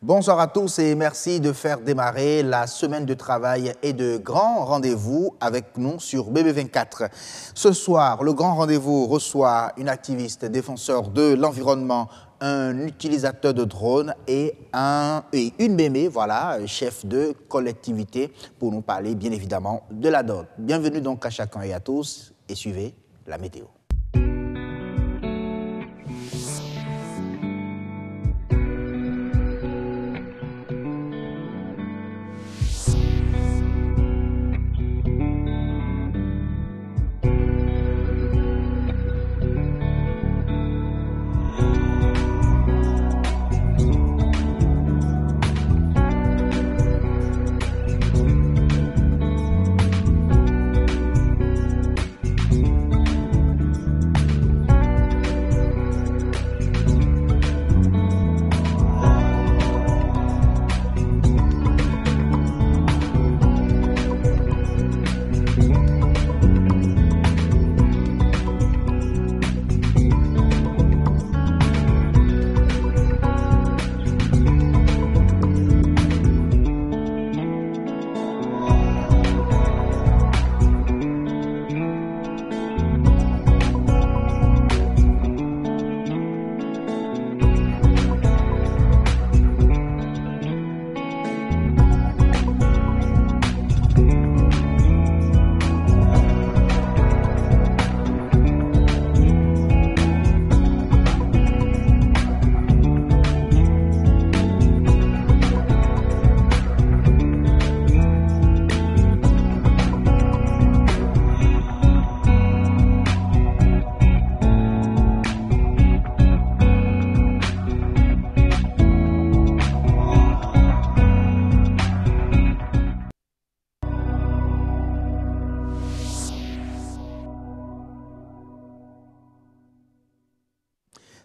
Bonsoir à tous et merci de faire démarrer la semaine de travail et de grands rendez-vous avec nous sur BB24. Ce soir, le grand rendez-vous reçoit une activiste défenseur de l'environnement, un utilisateur de drones et une mémé, voilà, chef de collectivité, pour nous parler bien évidemment de la DOT. Bienvenue donc à chacun et à tous et suivez la météo.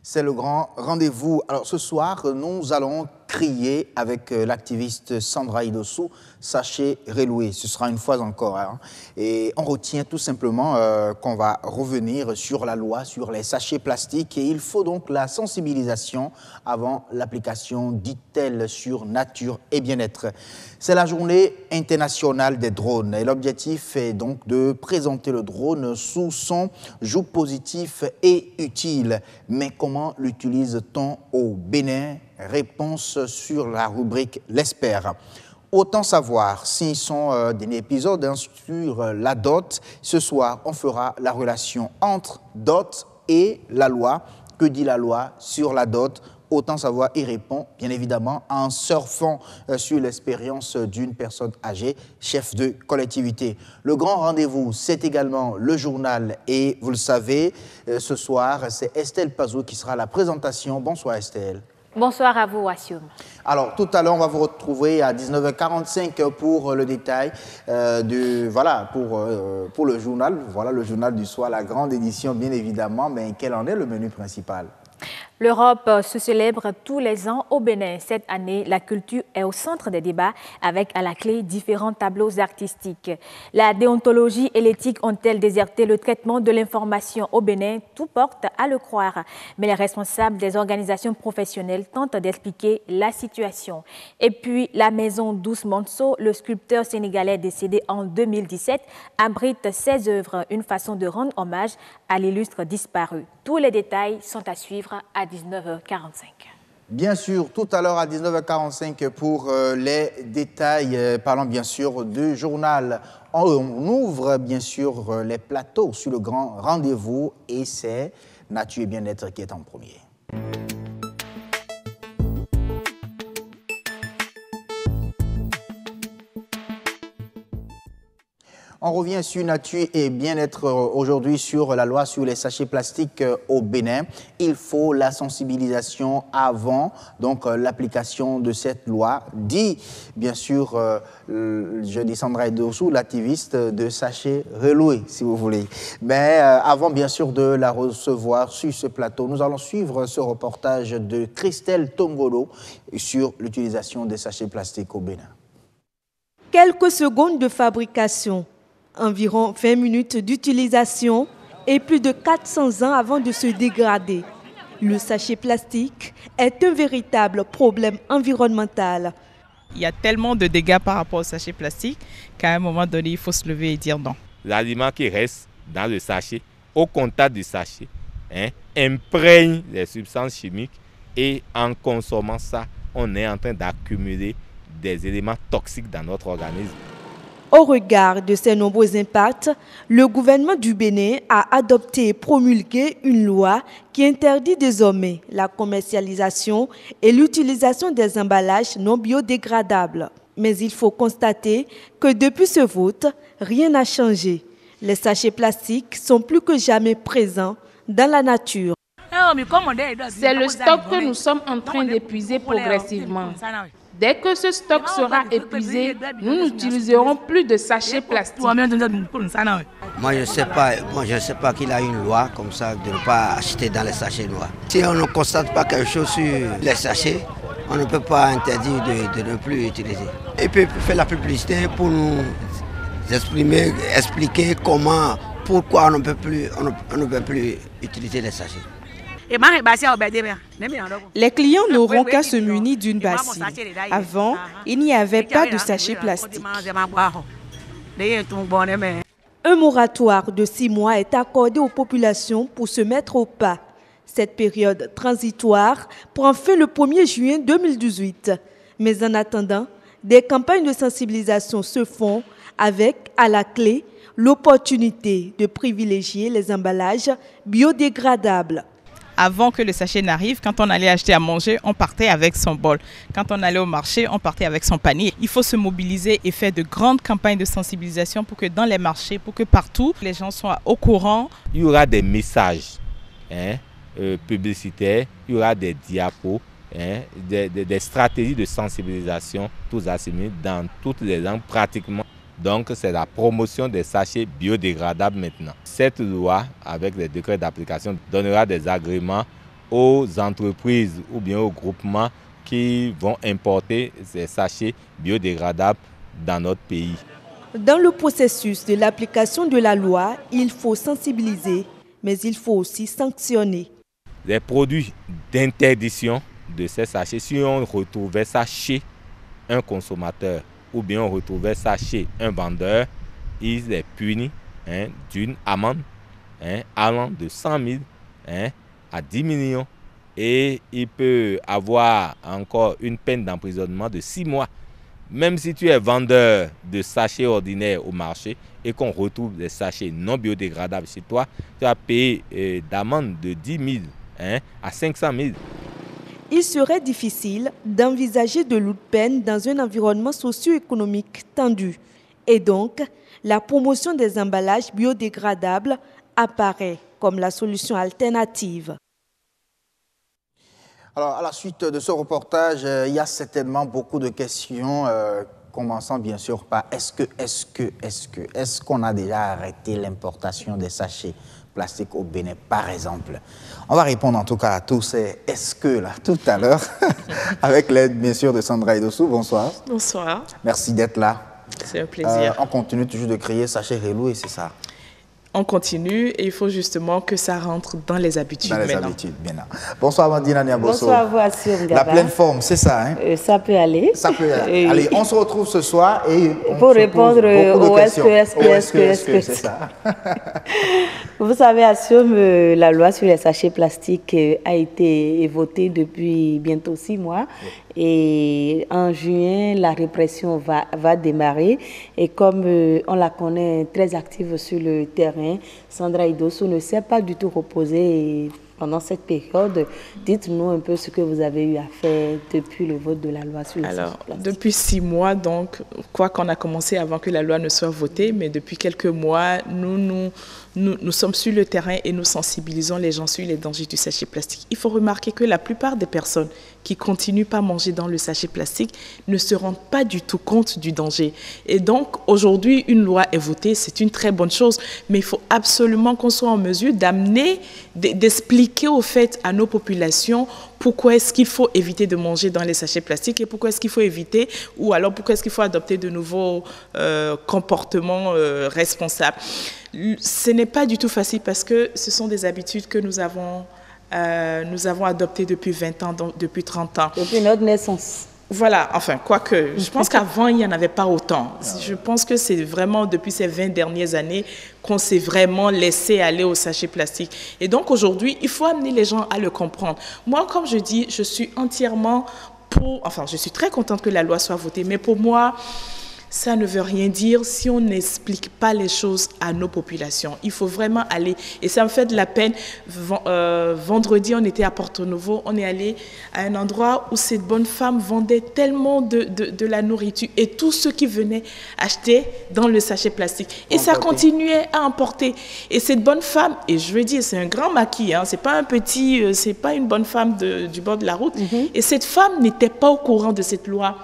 C'est le grand rendez-vous. Alors ce soir, nous allons crier avec l'activiste Sandra Idossou, sachez relouer. Ce sera une fois encore. Hein. Et on retient tout simplement qu'on va revenir sur la loi, sur les sachets plastiques. Et il faut donc la sensibilisation avant l'application, dit-elle, sur nature et bien-être. C'est la journée internationale des drones. Et l'objectif est donc de présenter le drone sous son joug positif et utile. Mais comment l'utilise-t-on au Bénin? Réponse sur la rubrique L'Espère. Autant savoir s'ils sont des épisodes sur la dot. Ce soir, on fera la relation entre dot et la loi. Que dit la loi sur la dot? Autant savoir y répond, bien évidemment, en surfant sur l'expérience d'une personne âgée, chef de collectivité. Le grand rendez-vous, c'est également le journal. Et vous le savez, ce soir, c'est Estelle Pazou qui sera à la présentation. Bonsoir Estelle. Bonsoir à vous, Wassioum. Alors, tout à l'heure, on va vous retrouver à 19h45 pour le détail pour le journal. Voilà, le journal du soir, la grande édition, bien évidemment. Mais quel en est le menu principal? L'Europe se célèbre tous les ans au Bénin. Cette année, la culture est au centre des débats avec à la clé différents tableaux artistiques. La déontologie et l'éthique ont-elles déserté le traitement de l'information au Bénin? Tout porte à le croire. Mais les responsables des organisations professionnelles tentent d'expliquer la situation. Et puis, la maison Douce Monceau, le sculpteur sénégalais décédé en 2017, abrite ses œuvres, une façon de rendre hommage à l'illustre disparu. Tous les détails sont à suivre à 19h45. Bien sûr, tout à l'heure à 19h45 pour les détails, parlant bien sûr du journal. On ouvre bien sûr les plateaux sur le grand rendez-vous et c'est Nature et Bien-être qui est en premier. On revient sur Nature et Bien-être aujourd'hui sur la loi sur les sachets plastiques au Bénin. Il faut la sensibilisation avant donc l'application de cette loi, dit bien sûr, je dis Sandra Idossou, l'activiste de sachets reloués, si vous voulez. Mais avant bien sûr de la recevoir sur ce plateau, nous allons suivre ce reportage de Christelle Tongolo sur l'utilisation des sachets plastiques au Bénin. Quelques secondes de fabrication, environ 20 minutes d'utilisation et plus de 400 ans avant de se dégrader. Le sachet plastique est un véritable problème environnemental. Il y a tellement de dégâts par rapport au sachet plastique qu'à un moment donné, il faut se lever et dire non. L'aliment qui reste dans le sachet, au contact du sachet, imprègne les substances chimiques et en consommant ça, on est en train d'accumuler des éléments toxiques dans notre organisme. Au regard de ces nombreux impacts, le gouvernement du Bénin a adopté et promulgué une loi qui interdit désormais la commercialisation et l'utilisation des emballages non biodégradables. Mais il faut constater que depuis ce vote, rien n'a changé. Les sachets plastiques sont plus que jamais présents dans la nature. C'est le stock que nous sommes en train d'épuiser progressivement. Dès que ce stock sera épuisé, nous n'utiliserons plus de sachets plastiques. Moi, je ne sais pas qu'il a une loi comme ça de ne pas acheter dans les sachets noirs. Si on ne constate pas quelque chose sur les sachets, on ne peut pas interdire de ne plus utiliser. Et puis faire la publicité pour nous expliquer comment, pourquoi on ne peut plus utiliser les sachets. Les clients n'auront qu'à se munir d'une bassine. Avant, il n'y avait pas de sachets plastiques. Un moratoire de 6 mois est accordé aux populations pour se mettre au pas. Cette période transitoire prend fin le 1er juin 2018. Mais en attendant, des campagnes de sensibilisation se font avec, à la clé, l'opportunité de privilégier les emballages biodégradables. Avant que le sachet n'arrive, quand on allait acheter à manger, on partait avec son bol. Quand on allait au marché, on partait avec son panier. Il faut se mobiliser et faire de grandes campagnes de sensibilisation pour que dans les marchés, pour que partout, les gens soient au courant. Il y aura des messages publicitaires, il y aura des diapos, des stratégies de sensibilisation, tous azimuts, dans toutes les langues pratiquement. Donc, c'est la promotion des sachets biodégradables maintenant. Cette loi, avec les décrets d'application, donnera des agréments aux entreprises ou bien aux groupements qui vont importer ces sachets biodégradables dans notre pays. Dans le processus de l'application de la loi, il faut sensibiliser, mais il faut aussi sanctionner. Les produits d'interdiction de ces sachets, si on retrouvait ça chez un consommateur, ou bien on retrouvait ça chez un vendeur, il est puni d'une amende allant de 100 000 à 10 millions. Et il peut avoir encore une peine d'emprisonnement de 6 mois. Même si tu es vendeur de sachets ordinaires au marché et qu'on retrouve des sachets non biodégradables chez toi, tu as payé d'amende de 10 000 à 500 000. Il serait difficile d'envisager de lourdes peines dans un environnement socio-économique tendu. Et donc, la promotion des emballages biodégradables apparaît comme la solution alternative. Alors, à la suite de ce reportage, il y a certainement beaucoup de questions, commençant bien sûr par est-ce qu'on a déjà arrêté l'importation des sachets plastiques au Bénin, par exemple? On va répondre en tout cas à tous ces est-ce que là tout à l'heure, avec l'aide bien sûr de Sandra Idossou. Bonsoir. Bonsoir. Merci d'être là. C'est un plaisir. On continue toujours de crier sachet Reloué, c'est ça? On continue et il faut justement que ça rentre dans les habitudes maintenant. Dans les habitudes, bien là. Bonsoir Amandine Niabosso. Bonsoir à vous, Assur Ngaba. La pleine forme, c'est ça, hein? Ça peut aller. Ça peut aller. Allez, on se retrouve ce soir et on pour se répondre au est-ce que, c'est ça. Vous savez, Assur, la loi sur les sachets plastiques a été votée depuis bientôt 6 mois. Et en juin, la répression va démarrer. Et comme on la connaît très active sur le terrain, Sandra Idossou ne s'est pas du tout reposée pendant cette période. Dites-nous un peu ce que vous avez eu à faire depuis le vote de la loi sur les sachets plastiques. Depuis 6 mois, donc, quoi qu'on a commencé avant que la loi ne soit votée, mais depuis quelques mois, nous sommes sur le terrain et nous sensibilisons les gens sur les dangers du sachet plastique. Il faut remarquer que la plupart des personnes qui continuent pas à manger dans le sachet plastique ne se rendent pas du tout compte du danger. Et donc, aujourd'hui, une loi est votée, c'est une très bonne chose, mais il faut absolument qu'on soit en mesure d'amener, d'expliquer au fait à nos populations pourquoi est-ce qu'il faut éviter de manger dans les sachets plastiques et pourquoi est-ce qu'il faut éviter, ou alors pourquoi est-ce qu'il faut adopter de nouveaux comportements responsables. Ce n'est pas du tout facile parce que ce sont des habitudes que nous avons nous avons adopté depuis 20 ans, donc depuis 30 ans. Depuis notre naissance. Voilà, enfin, quoique, je pense qu'avant, il n'y en avait pas autant. Je pense que c'est vraiment depuis ces 20 dernières années qu'on s'est vraiment laissé aller au sachet plastique. Et donc, aujourd'hui, il faut amener les gens à le comprendre. Moi, comme je dis, je suis entièrement pour... Enfin, je suis très contente que la loi soit votée, mais pour moi... Ça ne veut rien dire si on n'explique pas les choses à nos populations. Il faut vraiment aller, et ça me fait de la peine. Vendredi, on était à Porto Novo, on est allé à un endroit où cette bonne femme vendait tellement de la nourriture et tous ceux qui venaient acheter dans le sachet plastique. Et ça continuait à emporter. Et cette bonne femme, et je veux dire, c'est un grand maquis, hein, c'est pas une bonne femme du bord de la route. Et cette femme n'était pas au courant de cette loi.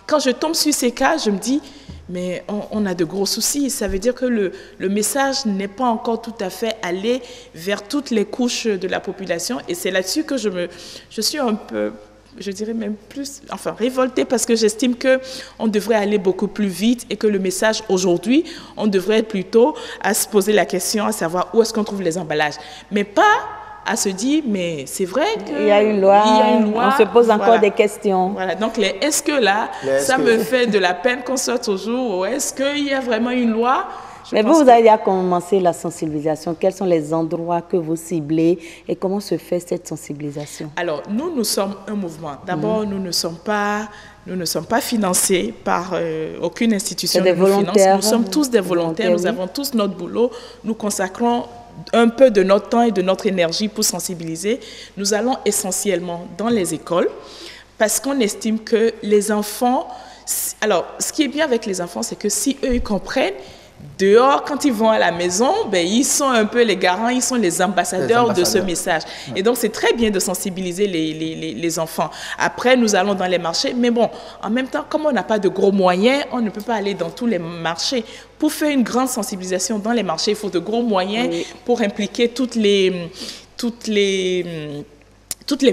Quand je tombe sur ces cas, je me dis, mais on a de gros soucis. Ça veut dire que le message n'est pas encore tout à fait allé vers toutes les couches de la population. Et c'est là-dessus que je suis un peu, je dirais même plus, enfin révoltée, parce que j'estime qu'on devrait aller beaucoup plus vite et que le message aujourd'hui, on devrait plutôt à se poser la question, à savoir où est-ce qu'on trouve les emballages. Mais pas à se dire, mais c'est vrai qu'il y a une loi, on se pose encore des questions. Voilà, donc les est-ce que là, ça me fait de la peine qu'on soit toujours, est-ce qu'il y a vraiment une loi? Mais vous avez déjà commencé la sensibilisation. Quels sont les endroits que vous ciblez et comment se fait cette sensibilisation? Alors, nous sommes un mouvement. D'abord, nous ne sommes pas financés par aucune institution qui nous finance. Nous sommes tous des volontaires, nous avons tous notre boulot, nous consacrons un peu de notre temps et de notre énergie pour sensibiliser. Nous allons essentiellement dans les écoles parce qu'on estime que les enfants... Alors, ce qui est bien avec les enfants, c'est que si eux, ils comprennent, dehors, quand ils vont à la maison, ben, ils sont un peu les garants, ils sont les ambassadeurs de ce message. Et donc, c'est très bien de sensibiliser les enfants. Après, nous allons dans les marchés. Mais bon, en même temps, comme on n'a pas de gros moyens, on ne peut pas aller dans tous les marchés. Pour faire une grande sensibilisation dans les marchés, il faut de gros moyens pour impliquer toutes les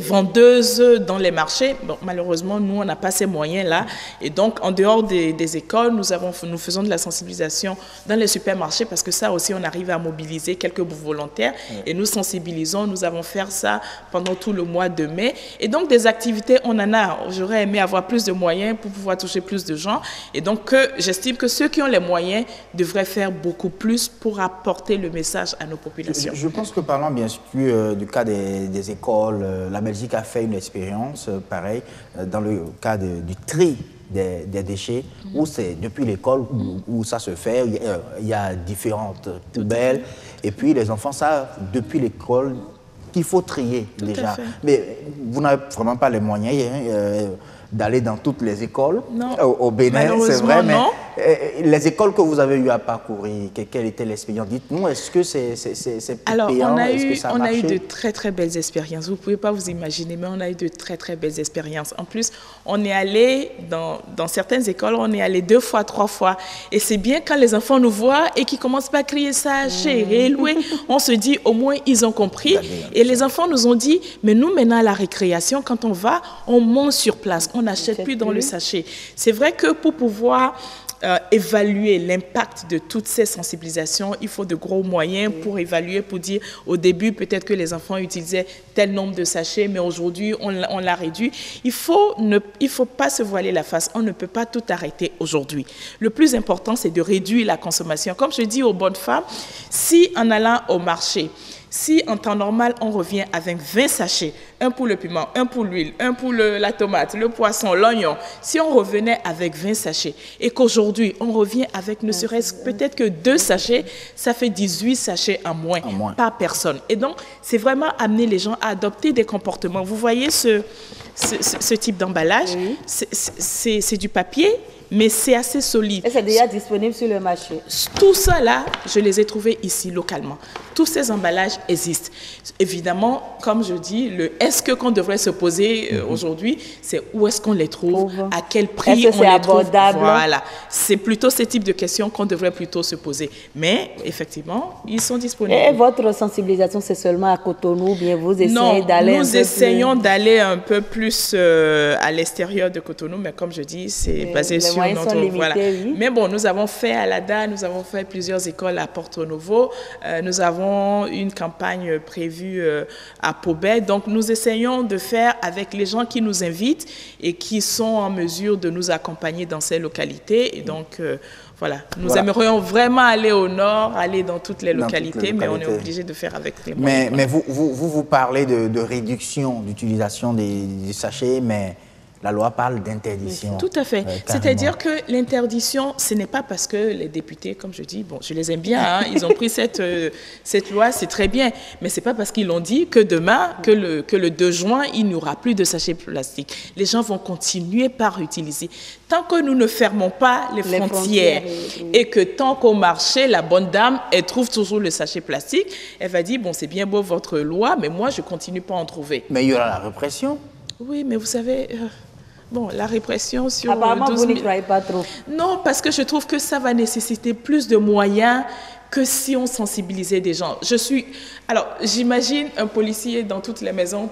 vendeuses dans les marchés. Bon, malheureusement, nous, on n'a pas ces moyens-là. Et donc, en dehors des écoles, nous faisons de la sensibilisation dans les supermarchés parce que ça aussi, on arrive à mobiliser quelques volontaires et nous sensibilisons. Nous avons fait ça pendant tout le mois de mai. Et donc, des activités, on en a. J'aurais aimé avoir plus de moyens pour pouvoir toucher plus de gens. Et donc, j'estime que ceux qui ont les moyens devraient faire beaucoup plus pour apporter le message à nos populations. Je pense que parlant bien sûr du cas des écoles, la Belgique a fait une expérience pareille dans le cas du tri des déchets, où c'est depuis l'école où ça se fait, il y a différentes poubelles, et puis les enfants savent depuis l'école qu'il faut trier déjà. Mais vous n'avez vraiment pas les moyens d'aller dans toutes les écoles au Bénin, c'est vrai, mais les écoles que vous avez eu à parcourir, quelle était l'expérience? Dites-nous, est-ce que c'est Alors, payant? on a eu de très très belles expériences. Vous ne pouvez pas vous imaginer, mais on a eu de très très belles expériences. En plus, on est allé dans certaines écoles, on est allé 2 fois, 3 fois. Et c'est bien quand les enfants nous voient et qu'ils commencent pas à crier ça, chérie, loué, on se dit au moins ils ont compris. Et les enfants nous ont dit, mais nous maintenant à la récréation, quand on va, on mange sur place. On n'achète plus dans le sachet. C'est vrai que pour pouvoir évaluer l'impact de toutes ces sensibilisations, il faut de gros moyens pour évaluer, pour dire au début peut-être que les enfants utilisaient tel nombre de sachets, mais aujourd'hui on l'a réduit. Il faut pas se voiler la face, on ne peut pas tout arrêter aujourd'hui. Le plus important, c'est de réduire la consommation. Comme je dis aux bonnes femmes, si en allant au marché, si en temps normal, on revient avec 20 sachets, un pour le piment, un pour l'huile, un pour la tomate, le poisson, l'oignon, si on revenait avec 20 sachets et qu'aujourd'hui, on revient avec ne serait-ce peut-être que 2 sachets, ça fait 18 sachets en moins par personne. Et donc, c'est vraiment amener les gens à adopter des comportements. Vous voyez ce type d'emballage, c'est du papier, mais c'est assez solide. Et c'est déjà disponible sur le marché. Tout ça là, je les ai trouvés ici localement. Tous ces emballages existent. Évidemment, comme je dis, est-ce qu'on devrait se poser aujourd'hui, c'est où est-ce qu'on les trouve, à quel prix on les trouve. Voilà, c'est plutôt ce type de questions qu'on devrait plutôt se poser. Mais effectivement, ils sont disponibles. Et votre sensibilisation, c'est seulement à Cotonou, bien vous essayez d'aller nous essayons d'aller un peu plus plus à l'extérieur de Cotonou, mais comme je dis, c'est basé sur notre... Voilà. Oui. Mais bon, nous avons fait à l'ADA, nous avons fait plusieurs écoles à Porto Novo, nous avons une campagne prévue à Pobet, donc nous essayons de faire avec les gens qui nous invitent et qui sont en mesure de nous accompagner dans ces localités, et donc... Voilà, nous aimerions vraiment aller au nord, aller dans toutes les localités, mais on est obligé de faire avec les moyens. Mais vous parlez de réduction d'utilisation des sachets, mais la loi parle d'interdiction. Tout à fait. C'est-à-dire que l'interdiction, ce n'est pas parce que les députés, comme je dis, bon, je les aime bien, hein, ils ont pris cette loi, c'est très bien, mais ce n'est pas parce qu'ils l'ont dit que demain, que le 2 juin, il n'y aura plus de sachets plastiques. Les gens vont continuer par utiliser. Tant que nous ne fermons pas les frontières et que tant qu'au marché, la bonne dame, elle trouve toujours le sachet plastique, elle va dire, bon, c'est bien beau votre loi, mais moi, je ne continue pas à en trouver. Mais il y aura la répression. Oui, mais vous savez... Bon, la répression sur... Apparemment, 12 000... vous n'y croyez pas trop. Non, parce que je trouve que ça va nécessiter plus de moyens que si on sensibilisait des gens. Alors, j'imagine un policier dans toutes les maisons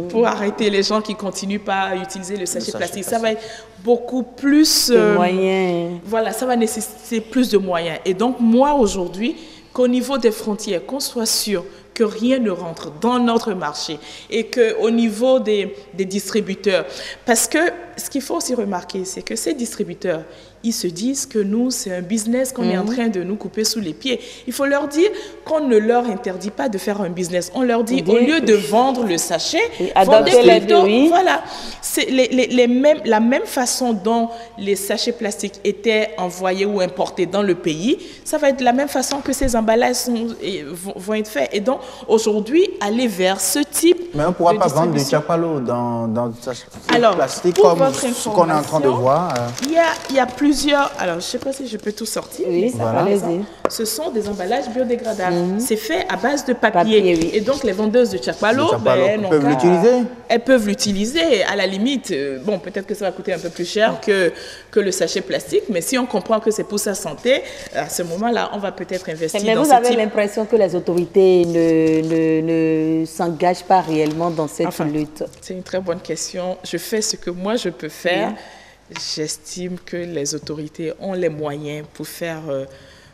pour arrêter les gens qui ne continuent pas à utiliser le sachet plastique. Ça va être beaucoup plus... de moyens. Voilà, ça va nécessiter plus de moyens. Et donc, moi, aujourd'hui, qu'au niveau des frontières, qu'on soit sûr que rien ne rentre dans notre marché et qu'au niveau des distributeurs, parce que ce qu'il faut aussi remarquer, c'est que ces distributeurs, ils se disent que nous, c'est un business qu'on est en train de nous couper sous les pieds. Il faut leur dire qu'on ne leur interdit pas de faire un business. On leur dit, au lieu de vendre le sachet, vendez plutôt, voilà, c'est la même façon dont les sachets plastiques étaient envoyés ou importés dans le pays, ça va être de la même façon que ces emballages vont être faits. Et donc, aujourd'hui, aller vers ce type Mais on ne pourra pas vendre du Tchapalo dans le sachet plastique comme ce qu'on est en train de voir. Il y a plusieurs... Alors, je ne sais pas si je peux tout sortir. Oui, voilà. Ce sont des emballages biodégradables. C'est fait à base de papier. Et donc, les vendeuses de Tchapalo, peuvent l'utiliser. Elles peuvent l'utiliser. À la limite, bon, peut-être que ça va coûter un peu plus cher que le sachet plastique, mais si on comprend que c'est pour sa santé, à ce moment-là, on va peut-être investir dans ce type. Mais vous avez l'impression que les autorités ne s'engagent pas réellement dans cette lutte? C'est une très bonne question. Je fais ce que moi, je peux faire. J'estime que les autorités ont les moyens pour faire,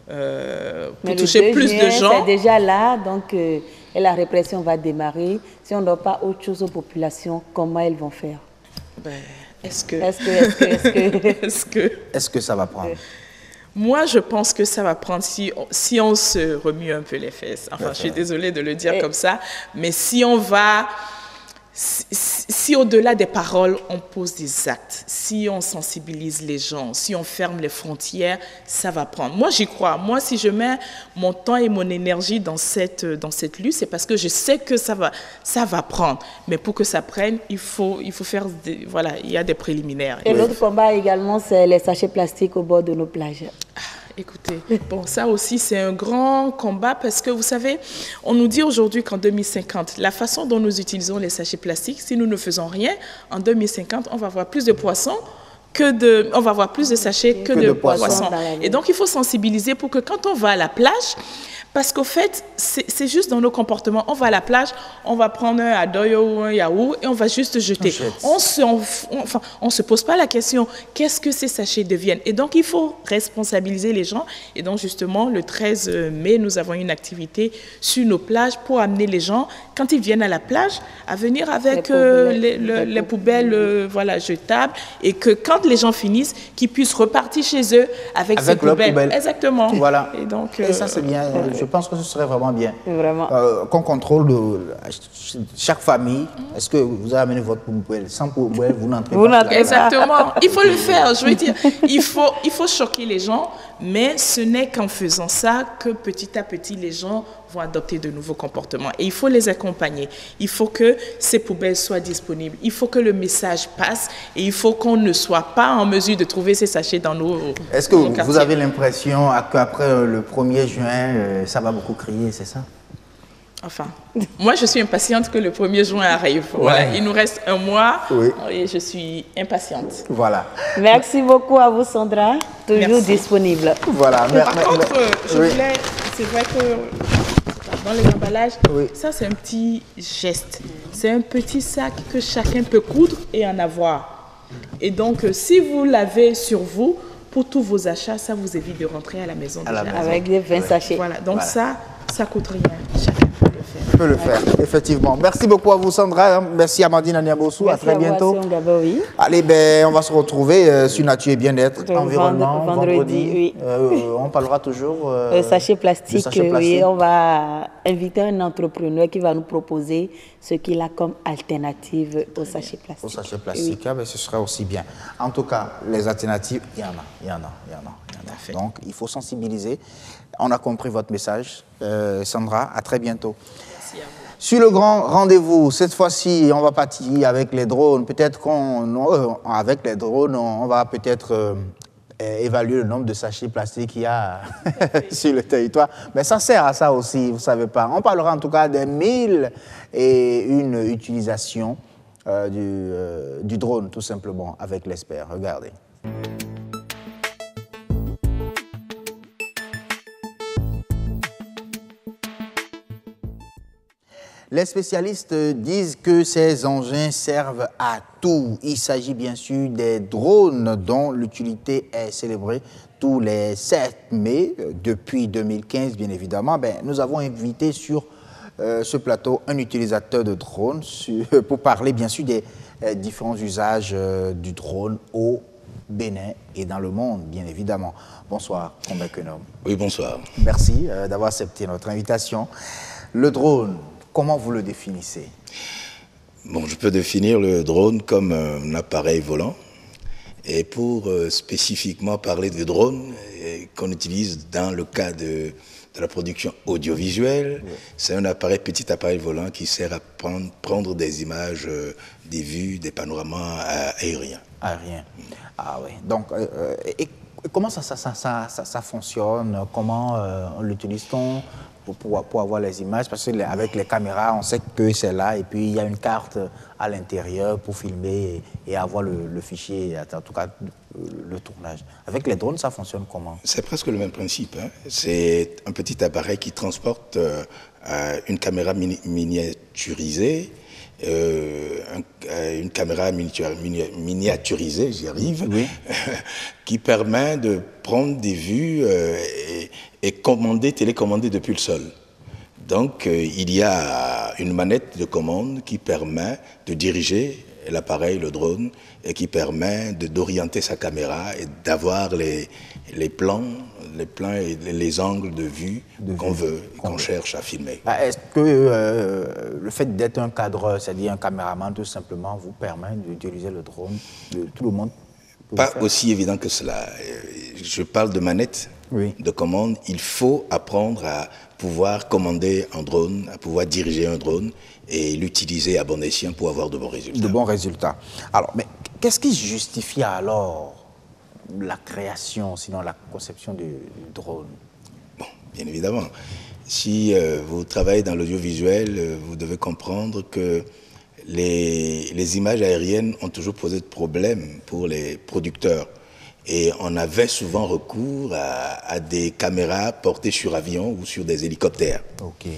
pour toucher plus de gens. C'est déjà là, donc et la répression va démarrer. Si on ne donne pas autre chose aux populations, comment elles vont faire? Est-ce que ça va prendre? Moi, je pense que ça va prendre si on se remue un peu les fesses. Enfin, je suis désolée de le dire comme ça, mais si on va... Si au-delà des paroles, on pose des actes, si on sensibilise les gens, si on ferme les frontières, ça va prendre. Moi, j'y crois. Moi, si je mets mon temps et mon énergie dans cette lutte, c'est parce que je sais que ça va prendre. Mais pour que ça prenne, il faut faire voilà, il y a des préliminaires. Et l'autre combat également, c'est les sachets plastiques au bord de nos plages. Écoutez, bon, ça aussi, c'est un grand combat parce que, vous savez, on nous dit aujourd'hui qu'en 2050, la façon dont nous utilisons les sachets plastiques, si nous ne faisons rien, en 2050, on va avoir plus de poissons on va avoir plus de sachets que de poissons. Et donc, il faut sensibiliser pour que quand on va à la plage, parce qu'au fait, c'est juste dans nos comportements. On va à la plage, on va prendre un adoyo ou un yaourt et on va juste jeter. On se pose pas la question, qu'est-ce que ces sachets deviennent? Et donc, il faut responsabiliser les gens. Et donc, justement, le 13 mai, nous avons une activité sur nos plages pour amener les gens, quand ils viennent à la plage, à venir avec les poubelles voilà, jetables. Et que quand les gens finissent, qu'ils puissent repartir chez eux avec ces poubelles. Exactement. Voilà. Et ça, c'est bien. Je pense que ce serait vraiment bien. Vraiment. Qu'on contrôle chaque famille. Est-ce que vous avez amené votre poubelle? Sans poubelle, vous n'entrez pas. Exactement. Il faut le faire. Je veux dire, il faut choquer les gens, mais ce n'est qu'en faisant ça que petit à petit, les gens vont adopter de nouveaux comportements. Et il faut les accompagner. Il faut que ces poubelles soient disponibles. Il faut que le message passe et il faut qu'on ne soit pas en mesure de trouver ces sachets dans nos Est-ce que vous avez l'impression qu'après le 1er juin, ça va beaucoup crier, c'est ça? Enfin, moi, je suis impatiente que le 1er juin arrive. Voilà, il nous reste un mois et je suis impatiente. Voilà. Merci beaucoup à vous, Sandra. Toujours disponible. Voilà. Par contre, je voulais... C'est vrai que dans les emballages, ça, c'est un petit geste. C'est un petit sac que chacun peut coudre et en avoir. Et donc, si vous l'avez sur vous, pour tous vos achats, ça vous évite de rentrer à la maison. Avec des 20 sachets. Voilà, donc ça coûte rien. Chacun peut le faire. Peut le faire, effectivement. Merci beaucoup à vous, Sandra. Merci Amandine Aniabossou. À très bientôt. Oui. Allez, ben, on va se retrouver sur Nature et Bien-être, environnement, vendredi. Oui. On parlera toujours sachet plastique. sachet plastique. Oui, on va inviter un entrepreneur qui va nous proposer ce qu'il a comme alternative au sachet plastique. Au sachet plastique, oui. Ben, ce serait aussi bien. En tout cas, les alternatives, il y en a. Donc, il faut sensibiliser. On a compris votre message. Sandra, à très bientôt. Merci à vous. Sur le grand rendez-vous, cette fois-ci, on va partir avec les drones. Peut-être qu'avec les drones, on va peut-être évaluer le nombre de sachets plastiques qu'il y a sur le territoire. Mais ça sert à ça aussi, vous ne savez pas. On parlera en tout cas des 1001 utilisations du drone, tout simplement, avec l'expert. Regardez. Les spécialistes disent que ces engins servent à tout. Il s'agit bien sûr des drones dont l'utilité est célébrée tous les 7 mai, depuis 2015 bien évidemment. Nous avons invité sur ce plateau un utilisateur de drone pour parler bien sûr des différents usages du drone au Bénin et dans le monde bien évidemment. Bonsoir, Combe Kenom. Oui, bonsoir. Merci d'avoir accepté notre invitation. Le drone, comment vous le définissez? Bon, je peux définir le drone comme un appareil volant. Et pour spécifiquement parler de drone qu'on utilise dans le cas de la production audiovisuelle, oui. C'est un petit appareil volant qui sert à prendre des images, des vues, des panoramas aériens. Aériens. Ah oui. Donc, et comment ça fonctionne? Comment l'utilise-t-on pour avoir les images? Parce qu'avec les caméras, on sait que c'est là et puis il y a une carte à l'intérieur pour filmer et avoir le fichier, en tout cas le tournage. Avec les drones, ça fonctionne comment? C'est presque le même principe. Hein. C'est un petit appareil qui transporte une caméra miniaturisée, une caméra miniaturisée, j'y arrive, oui. Qui permet de prendre des vues et télécommander depuis le sol. Donc, il y a une manette de commande qui permet de diriger l'appareil, le drone, et qui permet d'orienter sa caméra et d'avoir les plans et les angles de vue qu'on veut, qu'on cherche à filmer. Est-ce que le fait d'être un cadreur, c'est-à-dire un caméraman, tout simplement, vous permet d'utiliser le drone de tout le monde? Pas aussi évident que cela. Je parle de manette, oui. De commande. Il faut apprendre à pouvoir commander un drone, à pouvoir diriger un drone et l'utiliser à bon escient pour avoir de bons résultats. De bons résultats. Alors, mais qu'est-ce qui justifie alors la création, sinon la conception du drone? Bon, bien évidemment. Si vous travaillez dans l'audiovisuel, vous devez comprendre que les images aériennes ont toujours posé de problèmes pour les producteurs. Et on avait souvent recours à des caméras portées sur avion ou sur des hélicoptères. Okay.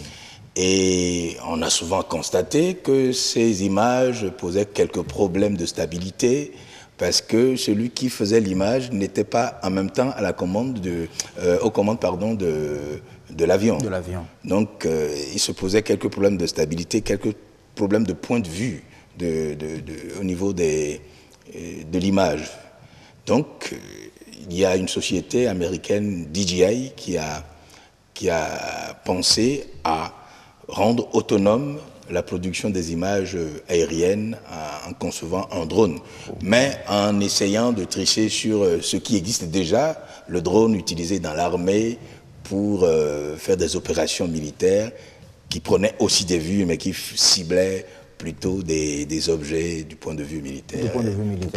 Et on a souvent constaté que ces images posaient quelques problèmes de stabilité parce que celui qui faisait l'image n'était pas en même temps à la commande aux commandes de l'avion. De l'avion. Donc il se posait quelques problèmes de stabilité, quelques problèmes de point de vue au niveau de l'image. Donc, il y a une société américaine, DJI, qui a pensé à rendre autonome la production des images aériennes en concevant un drone, mais en essayant de tricher sur ce qui existe déjà, le drone utilisé dans l'armée pour faire des opérations militaires qui prenaient aussi des vues, mais qui ciblaient plutôt des objets du point de vue militaire, pour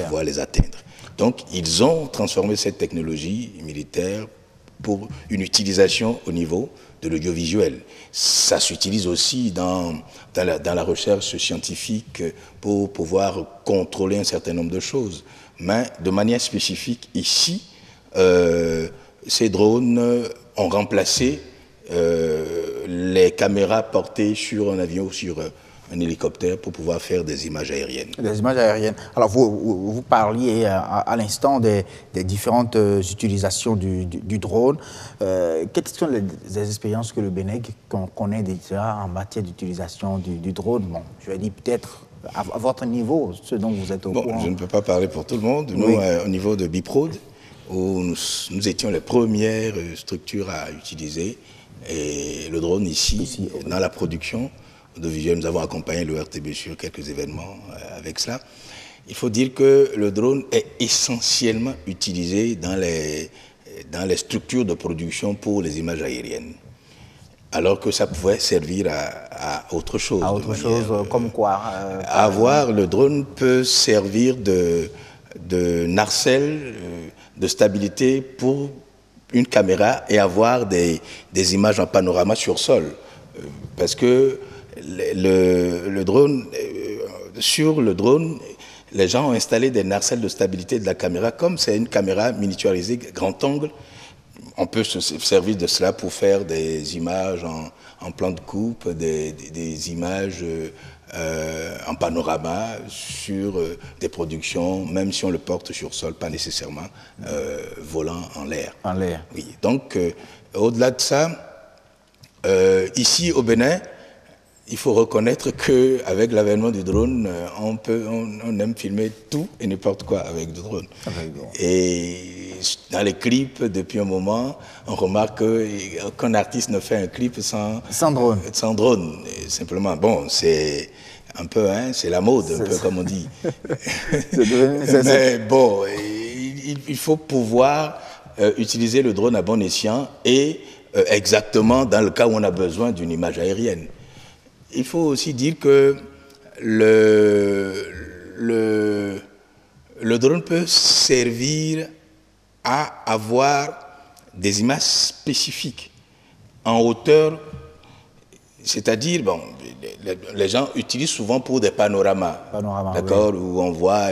pouvoir les atteindre. Donc, ils ont transformé cette technologie militaire pour une utilisation au niveau de l'audiovisuel. Ça s'utilise aussi dans la recherche scientifique pour pouvoir contrôler un certain nombre de choses. Mais de manière spécifique, ici, ces drones ont remplacé les caméras portées sur un avion ou sur un hélicoptère pour pouvoir faire des images aériennes. Des images aériennes. Alors, vous parliez à l'instant des différentes utilisations du drone. Quelles sont les expériences que le Bénin connaît déjà en matière d'utilisation du drone? Bon, je vais dire peut-être à votre niveau, ce dont vous êtes au courant. Je ne peux pas parler pour tout le monde. Nous, au niveau de Biprod, où nous étions les premières structures à utiliser et le drone ici dans la production audiovisuelle. Nous avons accompagné le RTB sur quelques événements avec cela. Il faut dire que le drone est essentiellement utilisé dans les structures de production pour les images aériennes. Alors que ça pouvait servir à autre chose. À autre chose, comme quoi le drone peut servir de narcelle, de stabilité pour une caméra et avoir des images en panorama sur sol. Parce que le drone, sur le drone, les gens ont installé des narcelles de stabilité de la caméra. Comme c'est une caméra miniaturisée, grand angle, on peut se servir de cela pour faire des images en plan de coupe, des images en panorama sur des productions, même si on le porte sur sol, pas nécessairement volant en l'air. En l'air. Oui. Donc, au-delà de ça, ici au Bénin, il faut reconnaître qu'avec l'avènement du drone, on aime filmer tout et n'importe quoi avec du drone. Et dans les clips, depuis un moment, on remarque qu'un artiste ne fait un clip sans drone. Sans drone. Et simplement, bon, c'est un peu, c'est la mode, un peu comme on dit. Mais bon, il faut pouvoir utiliser le drone à bon escient et exactement dans le cas où on a besoin d'une image aérienne. Il faut aussi dire que le drone peut servir à avoir des images spécifiques en hauteur, c'est-à-dire, bon, les gens utilisent souvent pour des panoramas, d'accord, oui, où on voit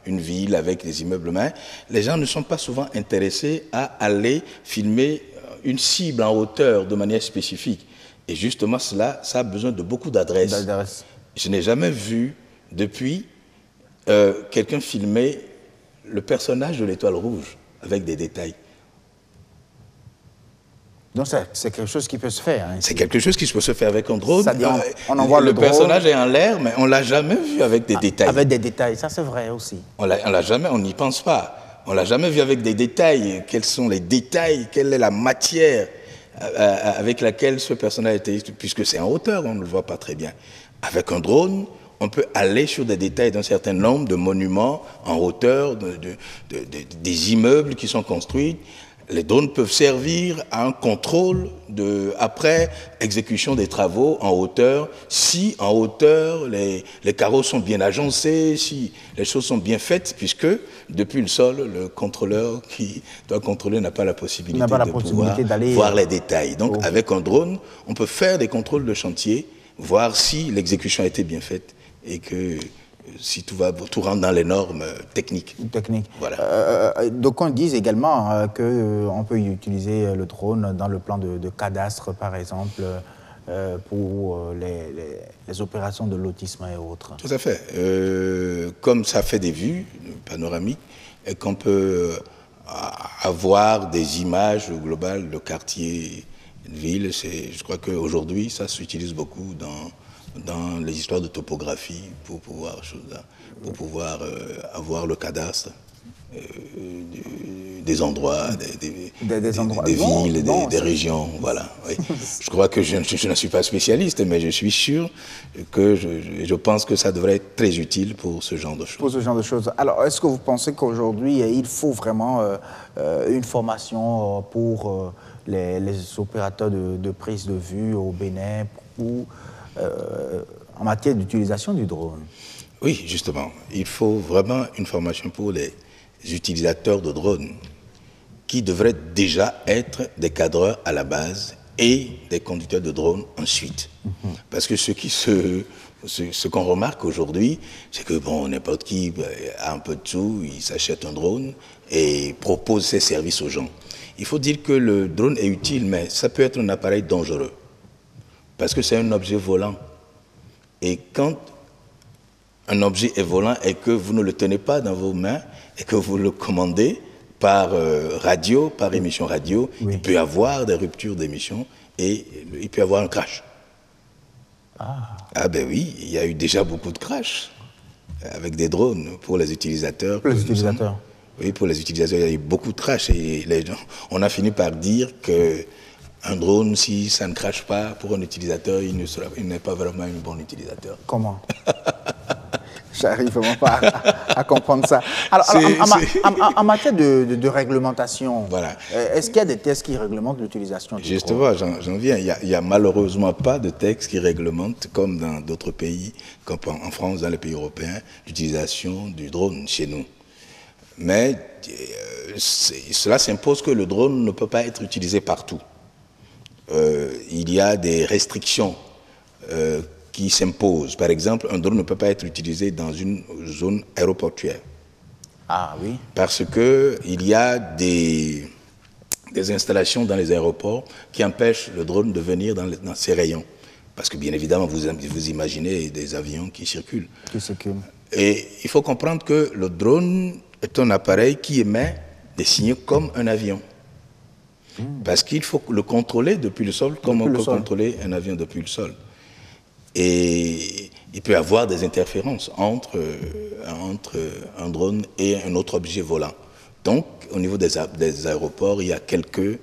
une ville avec des immeubles, mais les gens ne sont pas souvent intéressés à aller filmer une cible en hauteur de manière spécifique. Et justement, ça a besoin de beaucoup d'adresses. Je n'ai jamais vu, depuis, quelqu'un filmer le personnage de l'Étoile Rouge avec des détails. Donc, c'est quelque chose qui peut se faire. Hein, c'est quelque chose qui peut se faire avec un drone. On envoie le drone. Personnage est en l'air, mais on ne l'a jamais vu avec des détails. Avec des détails, ça c'est vrai aussi. On l'a jamais, on n'y pense pas. On ne l'a jamais vu avec des détails. Quels sont les détails? Quelle est la matière avec laquelle ce personnage a été, puisque c'est en hauteur, on ne le voit pas très bien. Avec un drone, on peut aller sur des détails d'un certain nombre de monuments en hauteur, des immeubles qui sont construits. Les drones peuvent servir à un contrôle après exécution des travaux en hauteur, si en hauteur les carreaux sont bien agencés, si les choses sont bien faites, puisque depuis le sol, le contrôleur qui doit contrôler n'a pas la possibilité de pouvoir voir les détails. Donc avec un drone, on peut faire des contrôles de chantier, voir si l'exécution a été bien faite et que si tout rentre dans les normes techniques. Voilà. Donc on dit également qu'on peut utiliser le drone dans le plan de cadastre, par exemple, pour les opérations de lotissement et autres. Tout à fait. Comme ça fait des vues panoramiques et qu'on peut avoir des images globales de quartiers, de villes, je crois qu'aujourd'hui, ça s'utilise beaucoup dans les histoires de topographie pour pouvoir avoir le cadastre des endroits, des villes, des régions. Voilà. Oui. Je crois que je ne suis pas spécialiste, mais je suis sûr que je pense que ça devrait être très utile pour ce genre de choses. Pour ce genre de choses. Alors, est-ce que vous pensez qu'aujourd'hui, il faut vraiment une formation pour les opérateurs de prise de vue au Bénin en matière d'utilisation du drone? Oui, justement. Il faut vraiment une formation pour les utilisateurs de drones qui devraient déjà être des cadreurs à la base et des conducteurs de drones ensuite. Parce que ce qu'on remarque aujourd'hui, c'est que bon, n'importe qui a un peu de sous, il s'achète un drone et propose ses services aux gens. Il faut dire que le drone est utile, mais ça peut être un appareil dangereux. Parce que c'est un objet volant. Et quand un objet est volant et que vous ne le tenez pas dans vos mains et que vous le commandez par radio, par émission radio, il peut y avoir des ruptures d'émission et il peut y avoir un crash. Ah ben oui, il y a eu déjà beaucoup de crash avec des drones pour les utilisateurs. Pour les utilisateurs. Oui, pour les utilisateurs, il y a eu beaucoup de crash et les gens, on a fini par dire qu'un drone, si ça ne crache pas pour un utilisateur, il n'est pas vraiment un bon utilisateur. Comment? J'arrive vraiment pas à comprendre ça. Alors, en matière de réglementation, voilà. Est-ce qu'il y a des textes qui réglementent l'utilisation du drone? Justement, j'en viens. Il n'y a malheureusement pas de texte qui réglemente, comme dans d'autres pays, comme en France, dans les pays européens, l'utilisation du drone chez nous. Mais cela s'impose que le drone ne peut pas être utilisé partout. Il y a des restrictions qui s'imposent. Par exemple, un drone ne peut pas être utilisé dans une zone aéroportuaire. Ah oui. Parce qu'il y a des installations dans les aéroports qui empêchent le drone de venir dans ces rayons. Parce que bien évidemment, vous imaginez des avions qui circulent. Qui circulent. Et il faut comprendre que le drone est un appareil qui émet des signaux comme un avion. Parce qu'il faut le contrôler depuis le sol, comme on peut contrôler un avion depuis le sol. Et il peut y avoir des interférences entre un drone et un autre objet volant. Donc, au niveau des aéroports, il y a quelques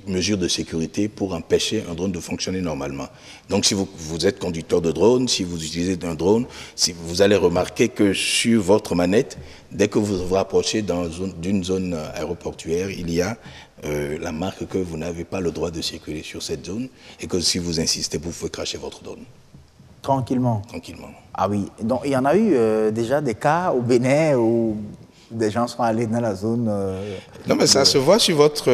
mesures de sécurité pour empêcher un drone de fonctionner normalement. Donc, si vous êtes conducteur de drone, si vous utilisez un drone, vous allez remarquer que sur votre manette, dès que vous vous rapprochez d'une zone aéroportuaire, il y a la marque que vous n'avez pas le droit de circuler sur cette zone et que si vous insistez, vous pouvez cracher votre drone. Tranquillement? Tranquillement. Ah oui, donc il y en a eu déjà des cas au Bénin où des gens sont allés dans la zone... non, mais ça se voit sur votre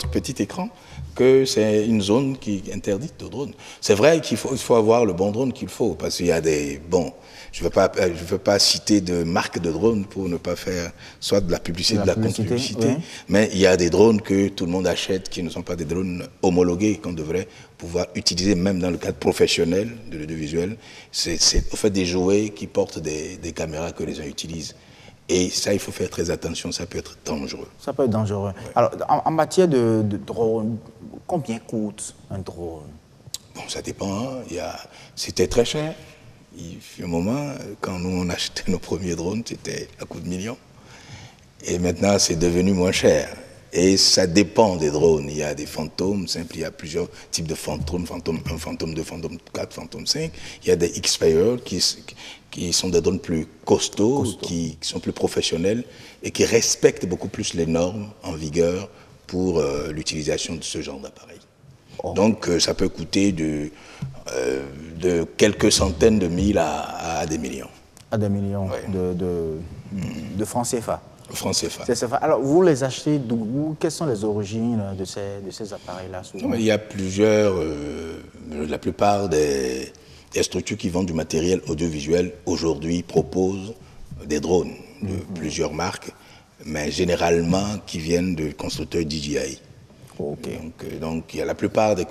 petit écran que c'est une zone qui est interdite de drone. C'est vrai qu'il faut avoir le bon drone qu'il faut, parce qu'il y a des... Bon, je ne veux pas citer de marque de drone pour ne pas faire soit de la publicité, de la contre-publicité, oui. Mais il y a des drones que tout le monde achète qui ne sont pas des drones homologués qu'on devrait pouvoir utiliser même dans le cadre professionnel de l'audiovisuel. C'est au fait des jouets qui portent des caméras que les gens utilisent. Et ça, il faut faire très attention, ça peut être dangereux. Ça peut être dangereux. Ouais. Alors, en matière de drone, combien coûte un drone? Bon, ça dépend. Hein. C'était très cher. Il fut un moment, quand nous on achetait nos premiers drones, c'était à coups de millions. Et maintenant, c'est devenu moins cher. Et ça dépend des drones. Il y a des fantômes simples, il y a plusieurs types de fantômes, fantôme 1, fantôme 2, fantôme 4, fantôme 5. Il y a des X-Payer qui sont des drones plus costauds, qui sont plus professionnels et qui respectent beaucoup plus les normes en vigueur pour l'utilisation de ce genre d'appareil. Oh. Donc ça peut coûter de quelques centaines de mille à des millions. À des millions, ouais. de francs CFA. Francs CFA. Alors, vous les achetez d'où? Quelles sont les origines de ces appareils-là? Il y a plusieurs, la plupart des structures qui vendent du matériel audiovisuel aujourd'hui proposent des drones de plusieurs marques, mais généralement qui viennent de constructeurs DJI. Okay. Donc, il y a la plupart des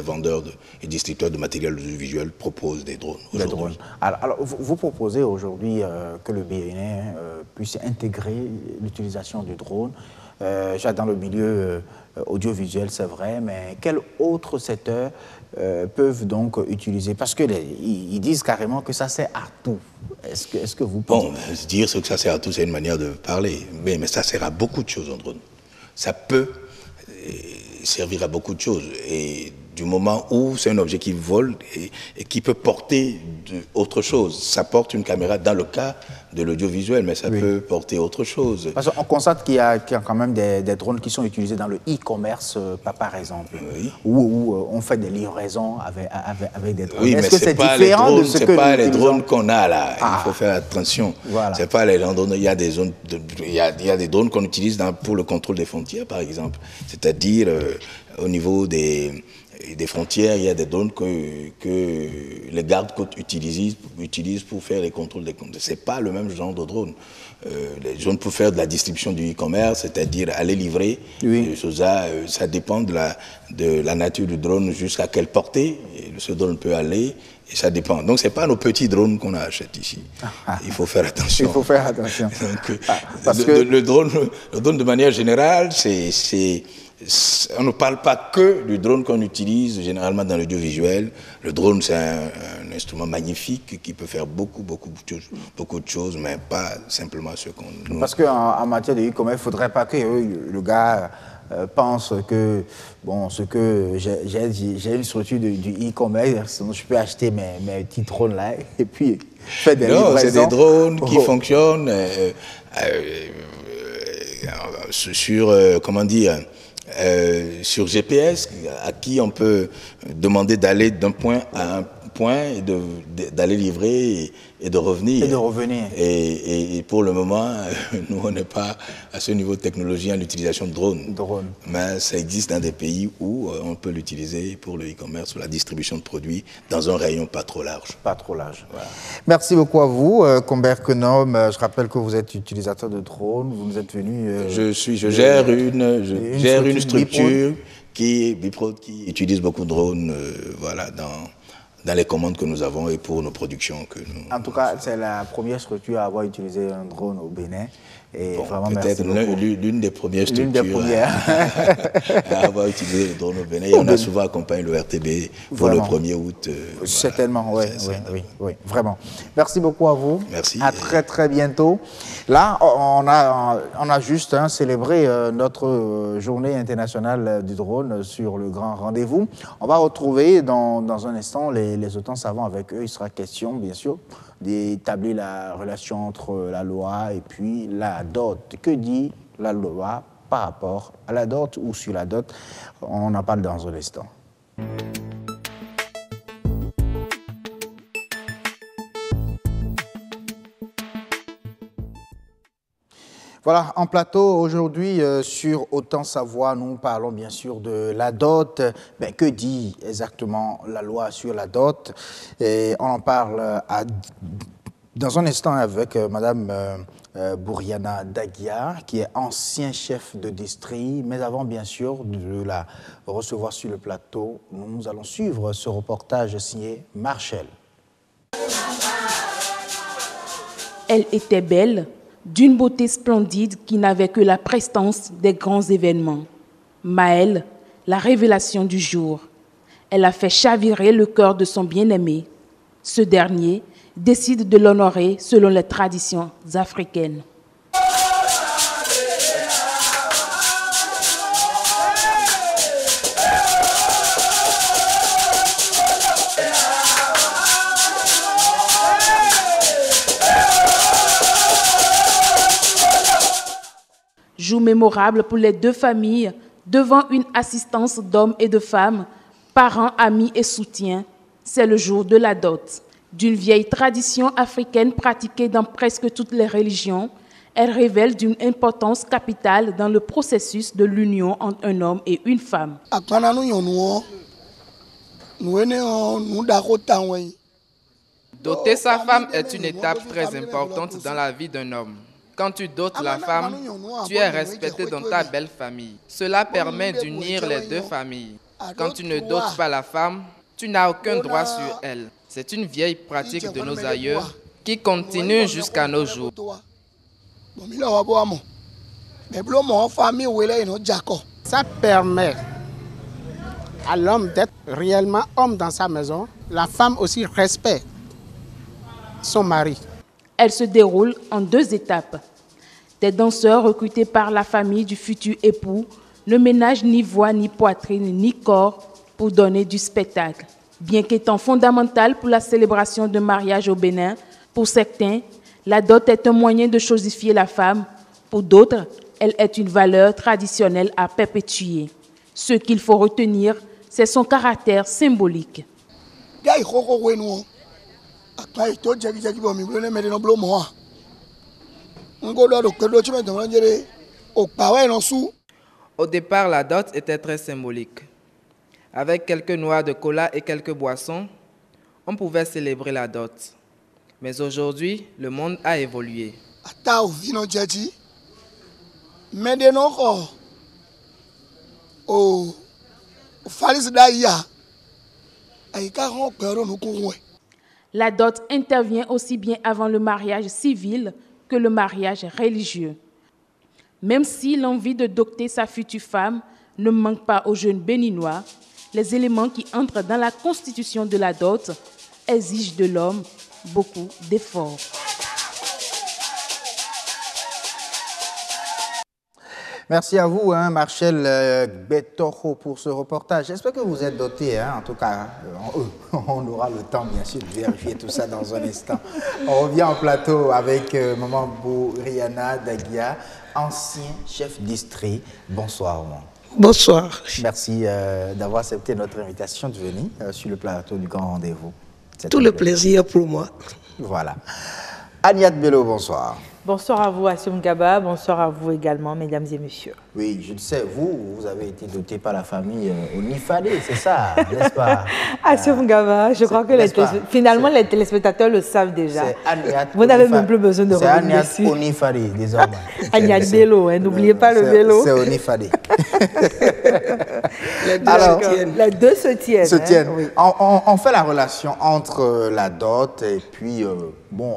vendeurs et distributeurs de matériel audiovisuel proposent des drones. Alors, vous proposez aujourd'hui que le Bénin puisse intégrer l'utilisation du drone. Dans le milieu audiovisuel, c'est vrai, mais quels autres secteurs peuvent donc utiliser? Parce qu'ils disent carrément que ça sert à tout. Est-ce que vous pensez... Bon, dire que ça sert à tout, c'est une manière de parler. Mais ça sert à beaucoup de choses en drone. Ça peut servir à beaucoup de choses. Et du moment où c'est un objet qui vole et qui peut porter autre chose. Ça porte une caméra dans le cas de l'audiovisuel, mais ça peut porter autre chose. Parce qu'on constate qu'il y a quand même des drones qui sont utilisés dans le e-commerce, par exemple, où on fait des livraisons avec des drones. Oui, mais c'est pas les drones qu'on a là. Il faut faire attention. Voilà. C'est pas les drones. Il y a des zones, il y a des drones qu'on utilise pour le contrôle des frontières, par exemple. C'est-à-dire au niveau des des frontières, il y a des drones que les gardes-côtes utilisent pour faire les contrôles des comptes. Ce n'est pas le même genre de drone. Les drones pour faire de la distribution du e-commerce, c'est-à-dire aller livrer, ça dépend de la nature du drone, jusqu'à quelle portée ce drone peut aller, et ça dépend. Donc ce n'est pas nos petits drones qu'on achète ici. Il faut faire attention. Il faut faire attention. Donc, le drone de manière générale, on ne parle pas que du drone qu'on utilise généralement dans l'audiovisuel. Le drone, c'est un instrument magnifique qui peut faire beaucoup de choses, mais pas simplement ce qu'on... Parce qu'en matière de e-commerce, il ne faudrait pas que le gars pense que, bon, j'ai une structure du e-commerce, je peux acheter mes petits drones là et puis faire des livraisons. Non, c'est des drones qui fonctionnent sur, comment dire, sur GPS, à qui on peut demander d'aller d'un point à un point, et d'aller livrer et de revenir. Et pour le moment, nous, on n'est pas à ce niveau de technologie en l'utilisation de drones. Mais ça existe dans des pays où on peut l'utiliser pour le e-commerce, pour la distribution de produits, dans un rayon pas trop large. Pas trop large. Voilà. Merci beaucoup à vous, Comber Kenom. Je rappelle que vous êtes utilisateur de drones. Vous nous êtes venu... Je gère une structure Biprod qui utilise beaucoup de drones voilà, dans les commandes que nous avons et pour nos productions. En tout cas, c'est la première structure à avoir utilisé un drone au Bénin. Peut-être l'une des premières structures à avoir utilisé le drone au Bénin. Et on a souvent accompagné le RTB pour le 1er août. Certainement, oui, vraiment. Merci beaucoup à vous. Merci. À très bientôt. Là, on a juste célébré notre journée internationale du drone sur le grand rendez-vous. On va retrouver dans un instant les autants savants avec eux. Il sera question, bien sûr, d'établir la relation entre la loi et puis la dot. Que dit la loi par rapport à la dot ou sur la dot? On en parle dans un instant. Voilà, en plateau aujourd'hui sur Autant Savoir, nous parlons bien sûr de la dot. Ben, que dit exactement la loi sur la dot? Et on en parle dans un instant avec Madame Bouriana Daguia, qui est ancien chef de district. Mais avant bien sûr de la recevoir sur le plateau, nous allons suivre ce reportage signé Marshall. Elle était belle, d'une beauté splendide qui n'avait que la prestance des grands événements. Maëlle, la révélation du jour. Elle a fait chavirer le cœur de son bien-aimé. Ce dernier décide de l'honorer selon les traditions africaines. Jour mémorable pour les deux familles, devant une assistance d'hommes et de femmes, parents, amis et soutiens. C'est le jour de la dot. D'une vieille tradition africaine pratiquée dans presque toutes les religions, elle révèle d'une importance capitale dans le processus de l'union entre un homme et une femme. Doter sa femme est une étape très importante dans la vie d'un homme. Quand tu dotes la femme, tu es respecté dans ta belle famille. Cela permet d'unir les deux familles. Quand tu ne dotes pas la femme, tu n'as aucun droit sur elle. C'est une vieille pratique de nos aïeux qui continue jusqu'à nos jours. Ça permet à l'homme d'être réellement homme dans sa maison. La femme aussi respecte son mari. Elle se déroule en 2 étapes. Des danseurs recrutés par la famille du futur époux ne ménagent ni voix, ni poitrine, ni corps pour donner du spectacle. Bien qu'étant fondamentale pour la célébration d'un mariage au Bénin, pour certains, la dot est un moyen de chosifier la femme. Pour d'autres, elle est une valeur traditionnelle à perpétuer. Ce qu'il faut retenir, c'est son caractère symbolique. Au départ, la dot était très symbolique. Avec quelques noix de cola et quelques boissons, on pouvait célébrer la dot. Mais aujourd'hui, le monde a évolué. La dot intervient aussi bien avant le mariage civil que le mariage religieux. Même si l'envie de doter sa future femme ne manque pas aux jeunes béninois, les éléments qui entrent dans la constitution de la dot exigent de l'homme beaucoup d'efforts. Merci à vous, Marcel Betoro, pour ce reportage. J'espère que vous êtes doté. En tout cas, on aura le temps, bien sûr, de vérifier tout ça dans un instant. On revient en plateau avec Maman Bouriana Daguia, ancien chef district. Bonsoir, maman. Bonsoir. Merci d'avoir accepté notre invitation de venir sur le plateau du Grand Rendez-vous. Tout le plaisir pour moi. Voilà. Agnat Bello, bonsoir. Bonsoir à vous, Assoum Gaba. Bonsoir à vous également, mesdames et messieurs. Oui, je le sais, vous avez été doté par la famille Onifade, c'est ça, n'est-ce pas? Assoum Gaba, je crois que finalement les téléspectateurs le savent déjà. Vous n'avez même plus besoin de revenir dessus. C'est Agnat Onifade, désormais. Agnat Bello, n'oubliez pas le Bello. C'est Onifade. Les deux se tiennent. Oui. On fait la relation entre la dot et puis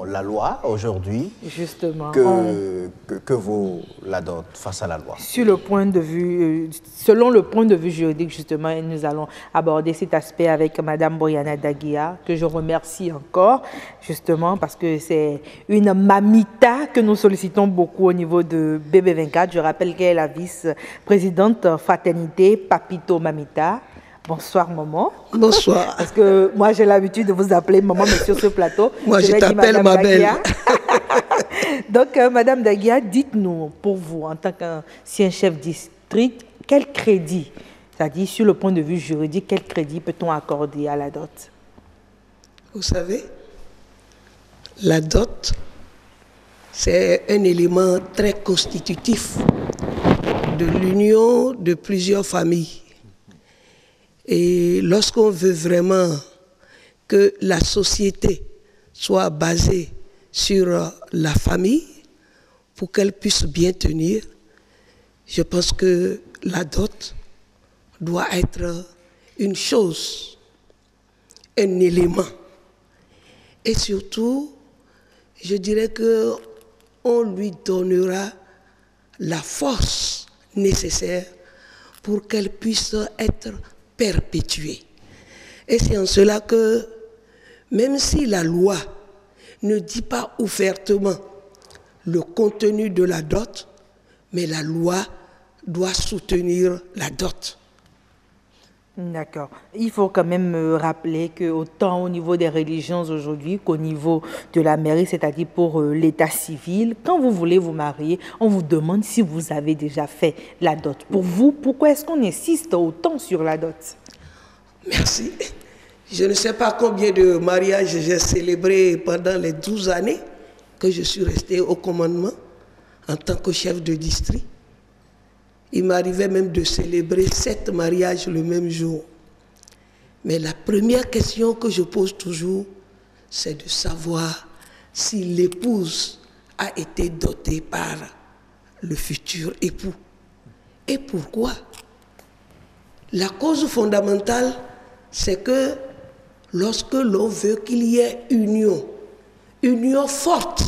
la loi aujourd'hui. Justement. Que vaut la dot face à la loi? Sur le point de vue, selon le point de vue juridique, justement, nous allons aborder cet aspect avec Madame Bouriana Daguia, que je remercie encore, justement, parce que c'est une mamita que nous sollicitons beaucoup au niveau de BB24. Je rappelle qu'elle est la vice-présidente fraternité Papito Mamita. Bonsoir, maman. Bonsoir. Parce que moi, j'ai l'habitude de vous appeler maman, mais sur ce plateau. Moi, je t'appelle ma belle. Donc, Madame Daguia, dites-nous, pour vous, en tant qu'ancien chef district, quel crédit, c'est-à-dire sur le point de vue juridique, quel crédit peut-on accorder à la dot? Vous savez, la dot, c'est un élément très constitutif de l'union de plusieurs familles. Et lorsqu'on veut vraiment que la société soit basée sur la famille, pour qu'elle puisse bien tenir, je pense que la dot doit être une chose, un élément. Et surtout, je dirais qu'on lui donnera la force nécessaire pour qu'elle puisse être perpétuée. Et c'est en cela que, même si la loi ne dit pas ouvertement le contenu de la dot, mais la loi doit soutenir la dot. D'accord. Il faut quand même rappeler qu'autant au niveau des religions aujourd'hui qu'au niveau de la mairie, c'est-à-dire pour l'état civil, quand vous voulez vous marier, on vous demande si vous avez déjà fait la dot. Pour vous, pourquoi est-ce qu'on insiste autant sur la dot? Merci. Je ne sais pas combien de mariages j'ai célébrés pendant les 12 années que je suis resté au commandement en tant que chef de district. Il m'arrivait même de célébrer 7 mariages le même jour. Mais la première question que je pose toujours, c'est de savoir si l'épouse a été dotée par le futur époux. Et pourquoi? La cause fondamentale, c'est que lorsque l'on veut qu'il y ait union forte,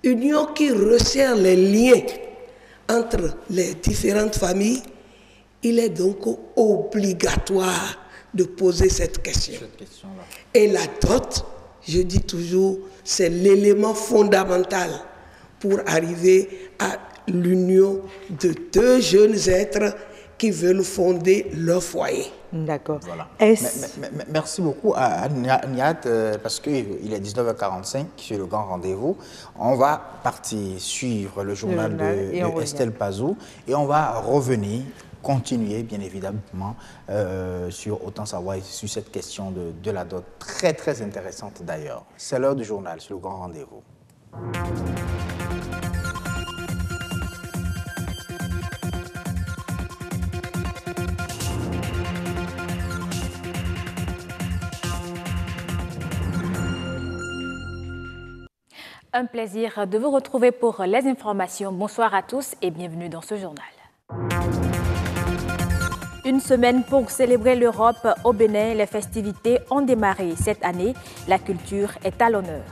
union qui resserre les liens entre les différentes familles, il est donc obligatoire de poser cette question. Et la dot, je dis toujours, c'est l'élément fondamental pour arriver à l'union de deux jeunes êtres qui veulent fonder leur foyer. D'accord. Voilà. Merci beaucoup à Niat, parce qu'il est 19h45 sur le Grand Rendez-vous. On va partir suivre le journal de Estelle Pazou et on va revenir, continuer bien évidemment sur Autant savoir sur cette question de la dot, très très intéressante d'ailleurs. C'est l'heure du journal sur le Grand Rendez-vous. Un plaisir de vous retrouver pour les informations. Bonsoir à tous et bienvenue dans ce journal. Une semaine pour célébrer l'Europe au Bénin, les festivités ont démarré. Cette année, la culture est à l'honneur.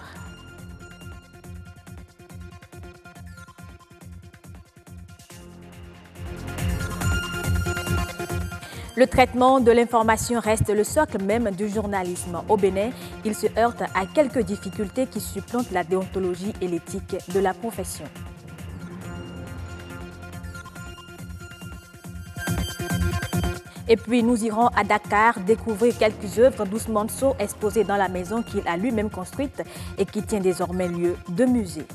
Le traitement de l'information reste le socle même du journalisme. Au Bénin, il se heurte à quelques difficultés qui supplantent la déontologie et l'éthique de la profession. Et puis nous irons à Dakar découvrir quelques œuvres d'Ousmane Sow exposées dans la maison qu'il a lui-même construite et qui tient désormais lieu de musée.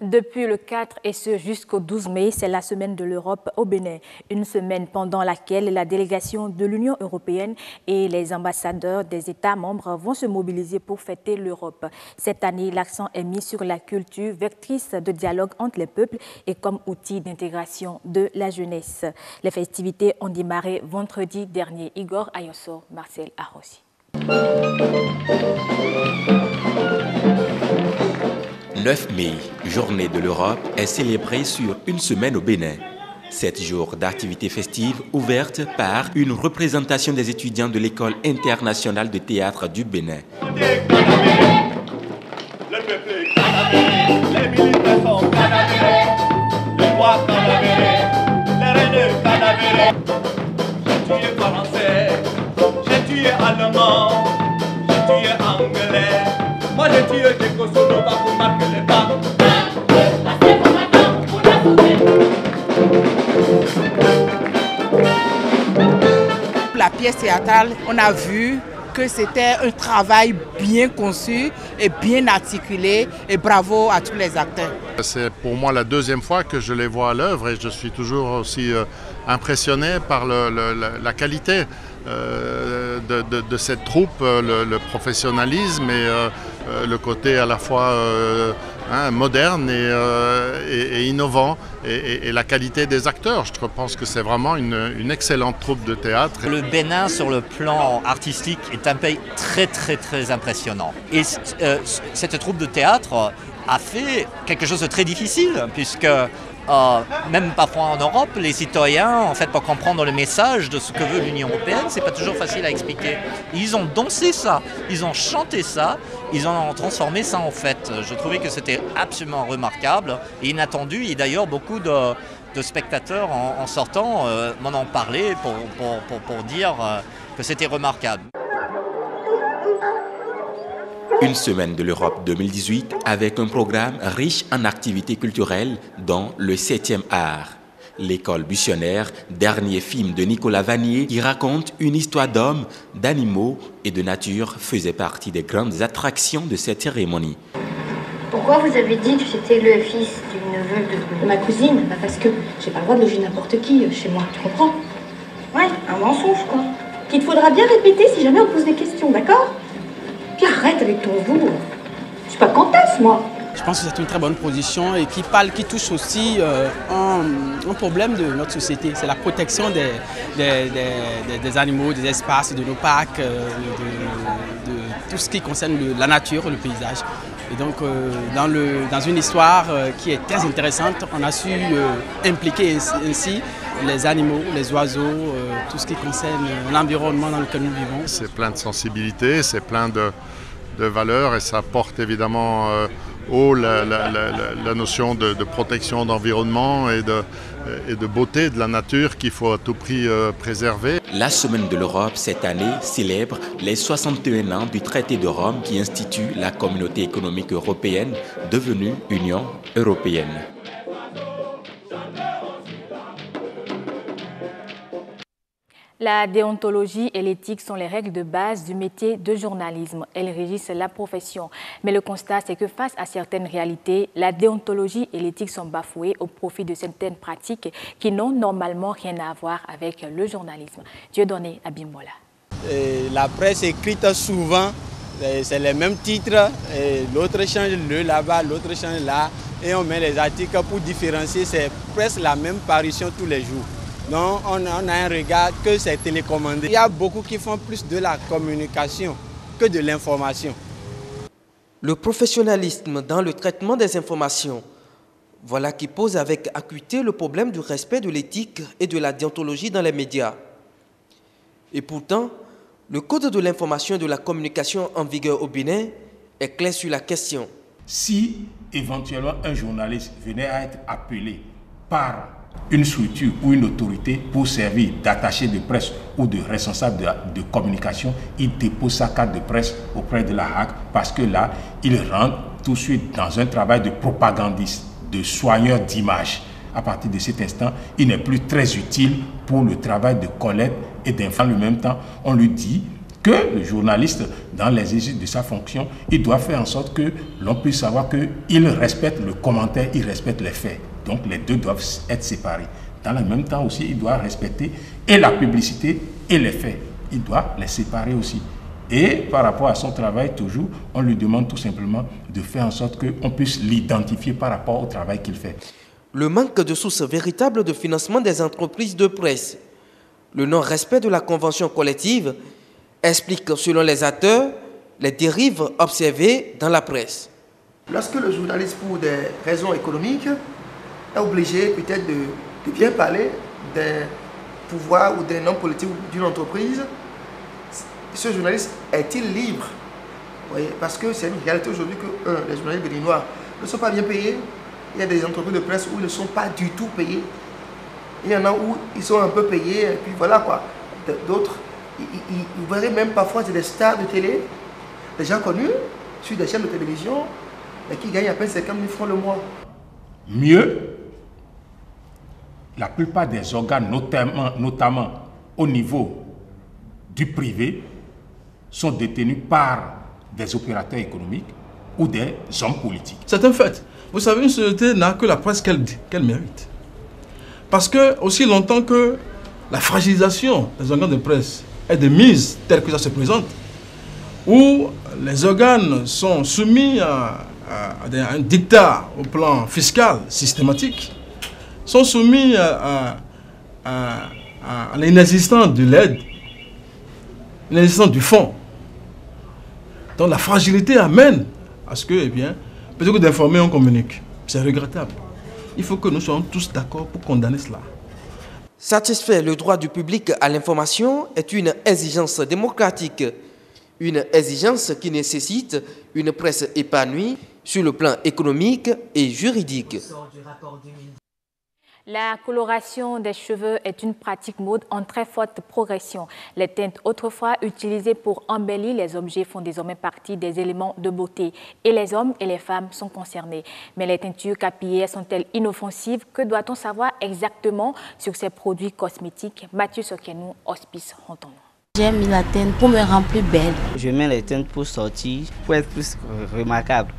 Depuis le 4 et ce jusqu'au 12 mai, c'est la semaine de l'Europe au Bénin. Une semaine pendant laquelle la délégation de l'Union européenne et les ambassadeurs des États membres vont se mobiliser pour fêter l'Europe. Cette année, l'accent est mis sur la culture, vectrice de dialogue entre les peuples et comme outil d'intégration de la jeunesse. Les festivités ont démarré vendredi dernier. Igor Ayosso, Marcel Arrossi. 9 mai, journée de l'Europe, est célébrée sur une semaine au Bénin. 7 jours d'activités festives ouvertes par une représentation des étudiants de l'École internationale de théâtre du Bénin. Le peuple est cadavéré, les militaires sont cadavérés, le roi cadavéré, les reines cadavérés. J'ai tué français, j'ai tué allemand, j'ai tué anglais. Moi j'ai tué des Kosovo pour marquer les pas. La pièce théâtrale, on a vu que c'était un travail bien conçu et bien articulé et bravo à tous les acteurs. C'est pour moi la deuxième fois que je les vois à l'œuvre et je suis toujours aussi impressionné par la qualité de cette troupe, le professionnalisme et le côté à la fois moderne et innovant et la qualité des acteurs. Je pense que c'est vraiment une excellente troupe de théâtre. Le Bénin sur le plan artistique est un pays très impressionnant. Et cette troupe de théâtre a fait quelque chose de très difficile puisque même parfois en Europe, les citoyens, en fait, pour comprendre le message de ce que veut l'Union européenne, c'est pas toujours facile à expliquer. Ils ont dansé ça, ils ont chanté ça, ils ont transformé ça en fait. Je trouvais que c'était absolument remarquable et inattendu. Et d'ailleurs, beaucoup de spectateurs en sortant m'en ont parlé pour dire que c'était remarquable. Une semaine de l'Europe 2018 avec un programme riche en activités culturelles dont le 7e art. L'école buissonnaire, dernier film de Nicolas Vanier qui raconte une histoire d'hommes, d'animaux et de nature faisait partie des grandes attractions de cette cérémonie. Pourquoi vous avez dit que j'étais le fils du neveu de ma cousine? Parce que j'ai pas le droit de loger n'importe qui chez moi, tu comprends? Ouais, un mensonge quoi. Qu'il faudra bien répéter si jamais on pose des questions, d'accord? Puis arrête avec ton vous. Je suis pas comtesse, moi. Je pense que c'est une très bonne position et qui touche aussi un problème de notre société. C'est la protection des animaux, des espaces, de nos parcs, de tout ce qui concerne la nature, le paysage. Et donc, dans une histoire qui est très intéressante, on a su impliquer ainsi les animaux, les oiseaux, tout ce qui concerne l'environnement dans lequel nous vivons. C'est plein de sensibilité, c'est plein de valeurs et ça porte évidemment haut la notion de protection d'environnement et de beauté de la nature qu'il faut à tout prix préserver. La Semaine de l'Europe cette année célèbre les 61 ans du traité de Rome qui institue la Communauté économique européenne devenue Union européenne. La déontologie et l'éthique sont les règles de base du métier de journalisme. Elles régissent la profession. Mais le constat, c'est que face à certaines réalités, la déontologie et l'éthique sont bafouées au profit de certaines pratiques qui n'ont normalement rien à voir avec le journalisme. Dieudonné Abimbola. La presse écrite souvent, c'est les mêmes titres. L'autre change le là-bas, l'autre change là. Et on met les articles pour différencier. C'est presque la même parution tous les jours. Donc on a un regard que c'est télécommandé. Il y a beaucoup qui font plus de la communication que de l'information. Le professionnalisme dans le traitement des informations, voilà qui pose avec acuité le problème du respect de l'éthique et de la déontologie dans les médias. Et pourtant, le Code de l'information et de la communication en vigueur au Bénin est clair sur la question. Si éventuellement un journaliste venait à être appelé par une structure ou une autorité pour servir d'attaché de presse ou de responsable de communication, il dépose sa carte de presse auprès de la HAC parce que là, il rentre tout de suite dans un travail de propagandiste, de soigneur d'image. À partir de cet instant, il n'est plus très utile pour le travail de collecte et d'information. En même temps, on lui dit que le journaliste, dans l'exercice de sa fonction, il doit faire en sorte que l'on puisse savoir qu'il respecte le commentaire, il respecte les faits. Donc les deux doivent être séparés. Dans le même temps aussi, il doit respecter et la publicité et les faits. Il doit les séparer aussi. Et par rapport à son travail, toujours, on lui demande tout simplement de faire en sorte qu'on puisse l'identifier par rapport au travail qu'il fait. Le manque de sources véritables de financement des entreprises de presse, le non-respect de la convention collective explique, selon les acteurs, les dérives observées dans la presse. Lorsque le journaliste, pour des raisons économiques, est obligé peut-être de bien parler d'un pouvoir ou d'un homme politique ou d'une entreprise, ce journaliste est-il libre? Oui, parce que c'est une réalité aujourd'hui que les journalistes béninois ne sont pas bien payés. Il y a des entreprises de presse où ils ne sont pas du tout payés. Il y en a où ils sont un peu payés, et puis voilà quoi. D'autres, vous verrez même parfois des stars de télé, des gens connus sur des chaînes de télévision, mais qui gagnent à peine 50 000 francs le mois. Mieux, la plupart des organes, notamment au niveau du privé, sont détenus par des opérateurs économiques ou des hommes politiques. C'est un fait. Vous savez, une société n'a que la presse qu'elle mérite. Parce que, aussi longtemps que la fragilisation des organes de presse est de mise telle que ça se présente, où les organes sont soumis à un dictat au plan fiscal systématique, sont soumis à l'inexistence de l'aide, l'inexistence du fonds. Donc la fragilité amène à ce que, eh bien, plutôt que d'informer, on communique. C'est regrettable. Il faut que nous soyons tous d'accord pour condamner cela. Satisfaire le droit du public à l'information est une exigence démocratique. Une exigence qui nécessite une presse épanouie sur le plan économique et juridique. La coloration des cheveux est une pratique mode en très forte progression. Les teintes autrefois utilisées pour embellir les objets font désormais partie des éléments de beauté. Et les hommes et les femmes sont concernés. Mais les teintures capillaires sont-elles inoffensives? Que doit-on savoir exactement sur ces produits cosmétiques? Mathieu Sokenou, Hospice Ronton. J'ai mis la teinte pour me rendre plus belle. Je mets les teintes pour sortir, pour être plus remarquable.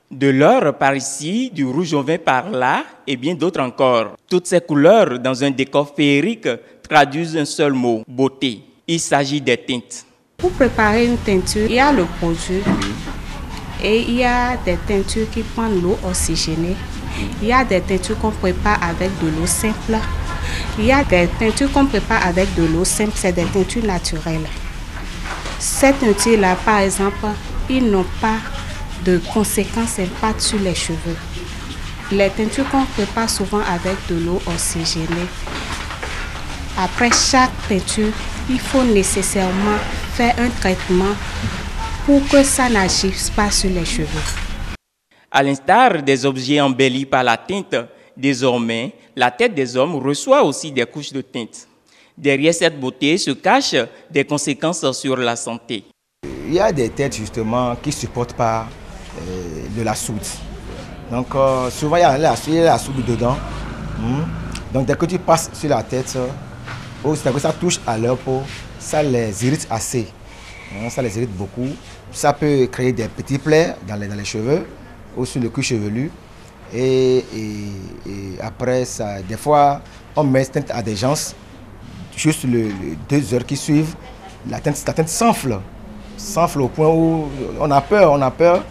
De l'or par ici, du rouge au vin par là, et bien d'autres encore. Toutes ces couleurs dans un décor féerique traduisent un seul mot, beauté. Il s'agit des teintes. Pour préparer une teinture, il y a le produit et il y a des teintures qui prennent l'eau oxygénée. Il y a des teintures qu'on prépare avec de l'eau simple. Il y a des teintures qu'on prépare avec de l'eau simple, c'est des teintures naturelles. Ces teintures-là, par exemple, ils n'ont pas de conséquences impacts sur les cheveux. Les teintures qu'on prépare souvent avec de l'eau oxygénée, après chaque teinture, il faut nécessairement faire un traitement pour que ça n'agisse pas sur les cheveux. À l'instar des objets embellis par la teinte, désormais, la tête des hommes reçoit aussi des couches de teinte. Derrière cette beauté se cachent des conséquences sur la santé. Il y a des têtes justement qui ne supportent pas de la soude. Donc souvent il y a la soude dedans. Donc dès que tu passes sur la tête, ça touche à leur peau, ça les irrite assez. Ça les irrite beaucoup. Ça peut créer des petits plaies dans les cheveux ou sur le cuir chevelu. Et après ça, des fois on met cette teinte à des gens. Juste les 2 heures qui suivent, la teinte s'enfle au point où on a peur.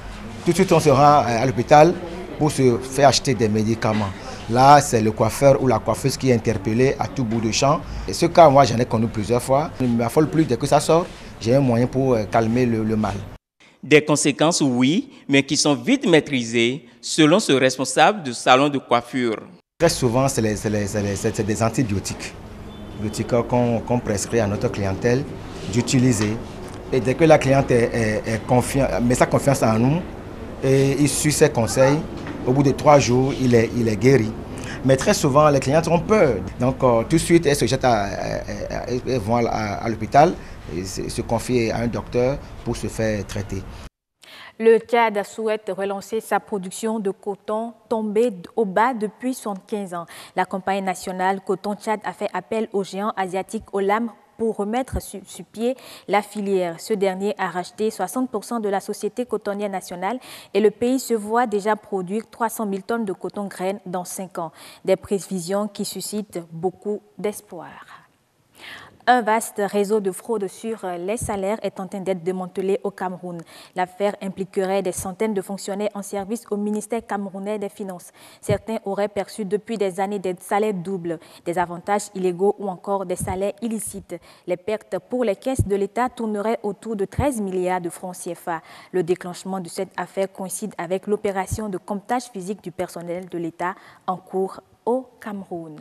Tout de suite, on se rend à l'hôpital pour se faire acheter des médicaments. Là, c'est le coiffeur ou la coiffeuse qui est interpellé à tout bout de champ. Et ce cas, moi, j'en ai connu plusieurs fois. Ne m'affole plus, dès que ça sort, j'ai un moyen pour calmer le mal. Des conséquences, oui, mais qui sont vite maîtrisées, selon ce responsable du salon de coiffure. Très souvent, c'est des antibiotiques qu'on prescrit à notre clientèle d'utiliser. Et dès que la cliente met sa confiance en nous et il suit ses conseils, au bout de 3 jours, il est guéri. Mais très souvent, les clientes ont peur. Donc, tout de suite, elles se jettent elles vont à l'hôpital et se confient à un docteur pour se faire traiter. Le Tchad souhaite relancer sa production de coton tombé au bas depuis 75 ans. La compagnie nationale Coton Tchad a fait appel au géant asiatique Olam pour remettre sur pied la filière. Ce dernier a racheté 60% de la société cotonnière nationale et le pays se voit déjà produire 300 000 tonnes de coton graines dans 5 ans. Des prévisions qui suscitent beaucoup d'espoir. Un vaste réseau de fraude sur les salaires est en train d'être démantelé au Cameroun. L'affaire impliquerait des centaines de fonctionnaires en service au ministère camerounais des Finances. Certains auraient perçu depuis des années des salaires doubles, des avantages illégaux ou encore des salaires illicites. Les pertes pour les caisses de l'État tourneraient autour de 13 milliards de francs CFA. Le déclenchement de cette affaire coïncide avec l'opération de comptage physique du personnel de l'État en cours au Cameroun.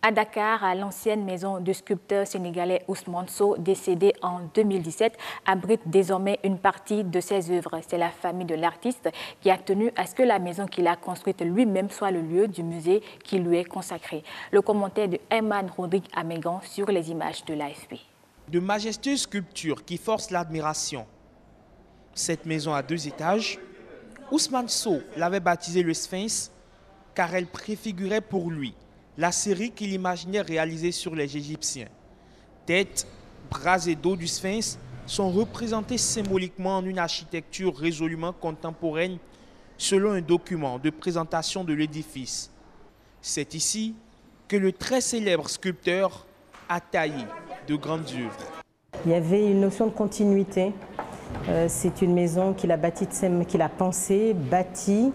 À Dakar, l'ancienne maison du sculpteur sénégalais Ousmane Sow, décédé en 2017, abrite désormais une partie de ses œuvres. C'est la famille de l'artiste qui a tenu à ce que la maison qu'il a construite lui-même soit le lieu du musée qui lui est consacré. Le commentaire de Herman Rodrigue Amégan sur les images de l'AFP. De majestueuses sculptures qui forcent l'admiration. Cette maison à 2 étages, Ousmane Sow l'avait baptisée le Sphinx car elle préfigurait pour lui la série qu'il imaginait réaliser sur les Égyptiens. Tête, bras et dos du Sphinx sont représentés symboliquement en une architecture résolument contemporaine selon un document de présentation de l'édifice. C'est ici que le très célèbre sculpteur a taillé de grandes œuvres. Il y avait une notion de continuité. C'est une maison qu'il a bâtie, qu'il a pensée, bâtie,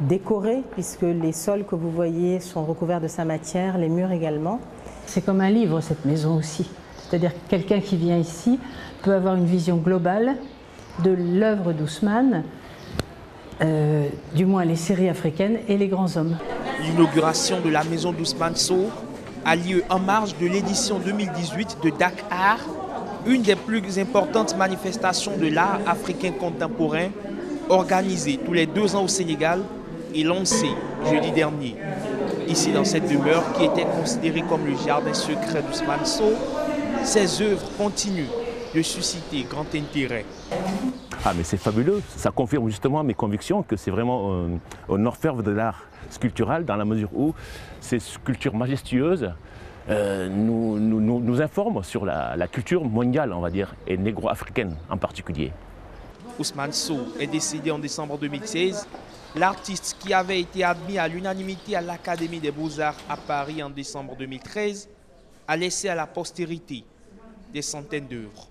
décorée, puisque les sols que vous voyez sont recouverts de sa matière, les murs également. C'est comme un livre, cette maison aussi. C'est-à-dire que quelqu'un qui vient ici peut avoir une vision globale de l'œuvre d'Ousmane, du moins les séries africaines et les grands hommes. L'inauguration de la maison d'Ousmane Sow a lieu en marge de l'édition 2018 de Dakar, une des plus importantes manifestations de l'art africain contemporain, organisée tous les 2 ans au Sénégal et lancée jeudi dernier. Ici, dans cette demeure qui était considérée comme le jardin secret d'Ousmane Sow, ses œuvres continuent de susciter grand intérêt. Ah mais c'est fabuleux, ça confirme justement mes convictions que c'est vraiment un orfèvre de l'art sculptural dans la mesure où ces sculptures majestueuses nous informent sur la culture mondiale, on va dire, et négro-africaine en particulier. Ousmane Sow est décédé en décembre 2016. L'artiste qui avait été admis à l'unanimité à l'Académie des Beaux-Arts à Paris en décembre 2013 a laissé à la postérité des centaines d'œuvres.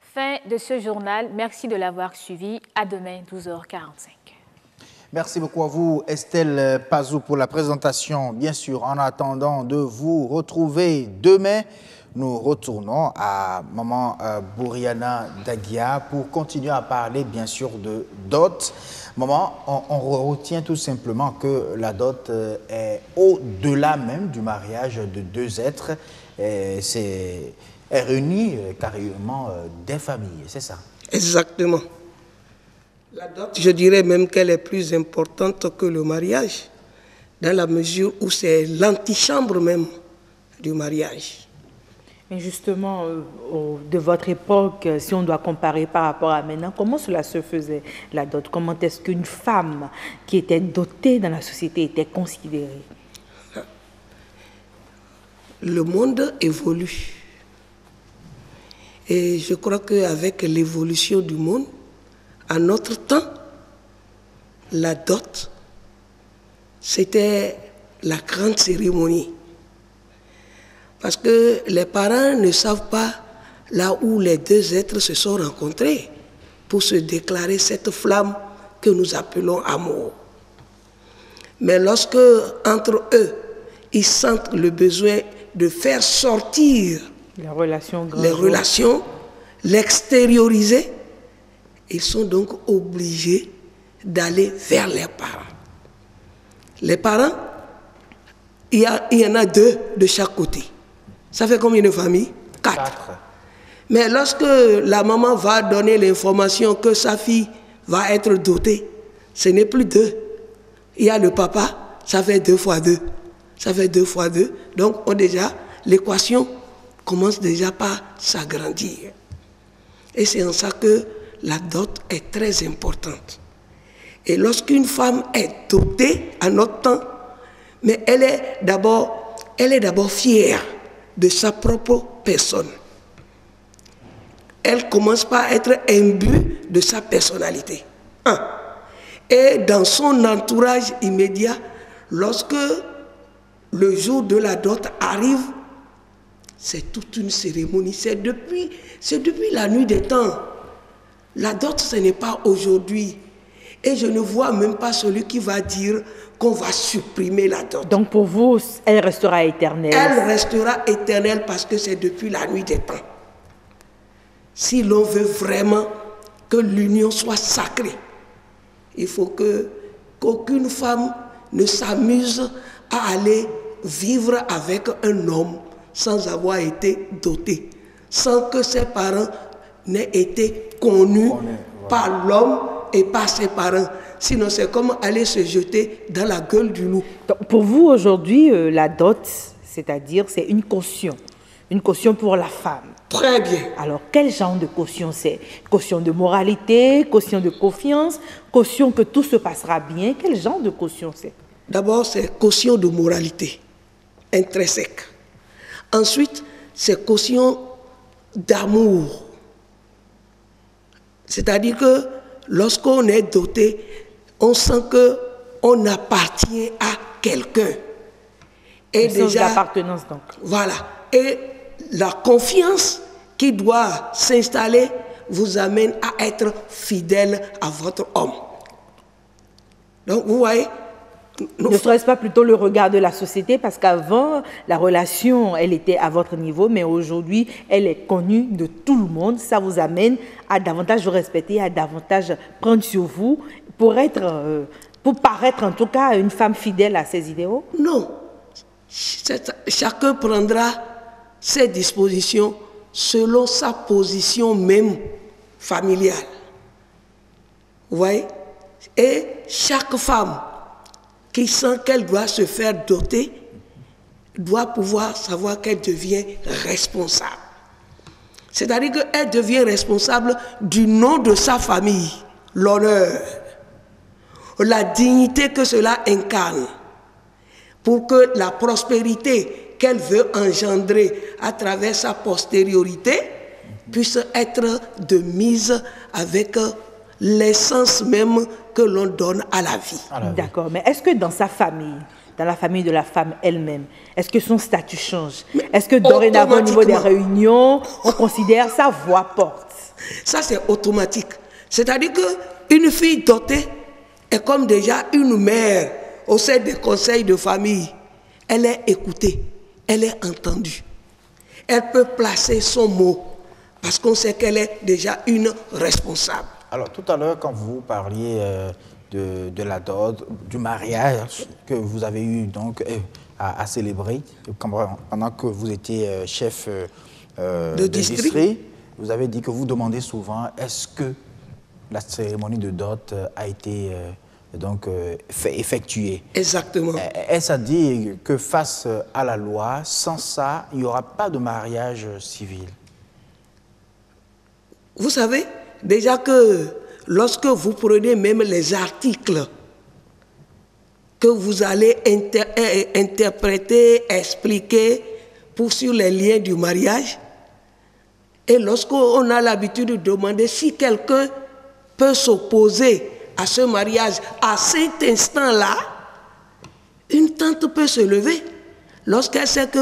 Fin de ce journal. Merci de l'avoir suivi. À demain, 12h45. Merci beaucoup à vous, Estelle Pazou, pour la présentation. Bien sûr, en attendant de vous retrouver demain, nous retournons à Maman Bouriana Daguia pour continuer à parler, bien sûr, de dot. Maman, on retient tout simplement que la dot est au-delà même du mariage de 2 êtres. Elle réunit carrément des familles, c'est ça? Exactement. La dot, je dirais même qu'elle est plus importante que le mariage, dans la mesure où c'est l'antichambre même du mariage. Mais justement, de votre époque, si on doit comparer par rapport à maintenant, comment cela se faisait, la dot? Comment est-ce qu'une femme qui était dotée dans la société était considérée? Le monde évolue. Et je crois qu'avec l'évolution du monde, à notre temps, la dot, c'était la grande cérémonie. Parce que les parents ne savent pas là où les 2 êtres se sont rencontrés pour se déclarer cette flamme que nous appelons amour. Mais lorsque, entre eux, ils sentent le besoin de faire sortir les relations, l'extérioriser, ils sont donc obligés d'aller vers les parents. Les parents, il y en a 2 de chaque côté. Ça fait combien de familles? 4. Mais lorsque la maman va donner l'information que sa fille va être dotée, ce n'est plus 2. Il y a le papa, ça fait 2 fois 2. Ça fait 2 fois 2. Donc l'équation commence déjà par s'agrandir. Et c'est en ça que la dot est très importante. Et lorsqu'une femme est dotée à notre temps, mais elle est d'abord fière de sa propre personne. Elle commence par être imbue de sa personnalité. Et dans son entourage immédiat, lorsque le jour de la dot arrive, c'est toute une cérémonie. C'est depuis la nuit des temps. La dot, ce n'est pas aujourd'hui. Et je ne vois même pas celui qui va dire qu'on va supprimer la dot. Donc pour vous, elle restera éternelle? Elle restera éternelle parce que c'est depuis la nuit des temps. Si l'on veut vraiment que l'union soit sacrée, il faut qu'aucune femme ne s'amuse à aller vivre avec un homme sans avoir été dotée, sans que ses parents n'aient été connus par l'homme et par ses parents. Sinon, c'est comme aller se jeter dans la gueule du loup. Donc, pour vous, aujourd'hui, la dot, c'est-à-dire, c'est une caution pour la femme. Très bien. Alors, quel genre de caution c'est? Caution de moralité, caution de confiance, caution que tout se passera bien. Quel genre de caution c'est? D'abord, c'est caution de moralité, intrinsèque. Ensuite, c'est caution d'amour. C'est-à-dire que lorsqu'on est doté, on sent qu'on appartient à quelqu'un. Et déjà, d'appartenance donc. Voilà. Et la confiance qui doit s'installer vous amène à être fidèle à votre homme. Donc, vous voyez, ne serait-ce pas plutôt le regard de la société? Parce qu'avant, la relation, elle était à votre niveau, mais aujourd'hui, elle est connue de tout le monde. Ça vous amène à davantage vous respecter, à davantage prendre sur vous pour paraître en tout cas une femme fidèle à ses idéaux? Non. Chacun prendra ses dispositions selon sa position même familiale. Vous voyez? Et chaque femme qui sent qu'elle doit se faire doter doit pouvoir savoir qu'elle devient responsable. C'est-à-dire qu'elle devient responsable du nom de sa famille, l'honneur, la dignité que cela incarne, pour que la prospérité qu'elle veut engendrer à travers sa postériorité puisse être de mise avec l'essence même que l'on donne à la vie. D'accord, mais est-ce que dans sa famille, dans la famille de la femme elle-même, est-ce que son statut change? Est-ce que dorénavant au niveau des réunions, on considère sa voix porte? Ça c'est automatique. C'est-à-dire qu'une fille dotée est comme déjà une mère au sein des conseils de famille. Elle est écoutée, elle est entendue. Elle peut placer son mot parce qu'on sait qu'elle est déjà une responsable. Alors, tout à l'heure, quand vous parliez de la dot, du mariage que vous avez eu donc à célébrer pendant que vous étiez chef de district, vous avez dit que vous demandez souvent est-ce que la cérémonie de dot a été effectuée. Exactement. Est-ce à dire que face à la loi, sans ça, il n'y aura pas de mariage civil? Vous savez, déjà que lorsque vous prenez même les articles que vous allez interpréter, expliquer sur les liens du mariage, et lorsqu'on a l'habitude de demander si quelqu'un peut s'opposer à ce mariage à cet instant-là, une tante peut se lever lorsqu'elle sait que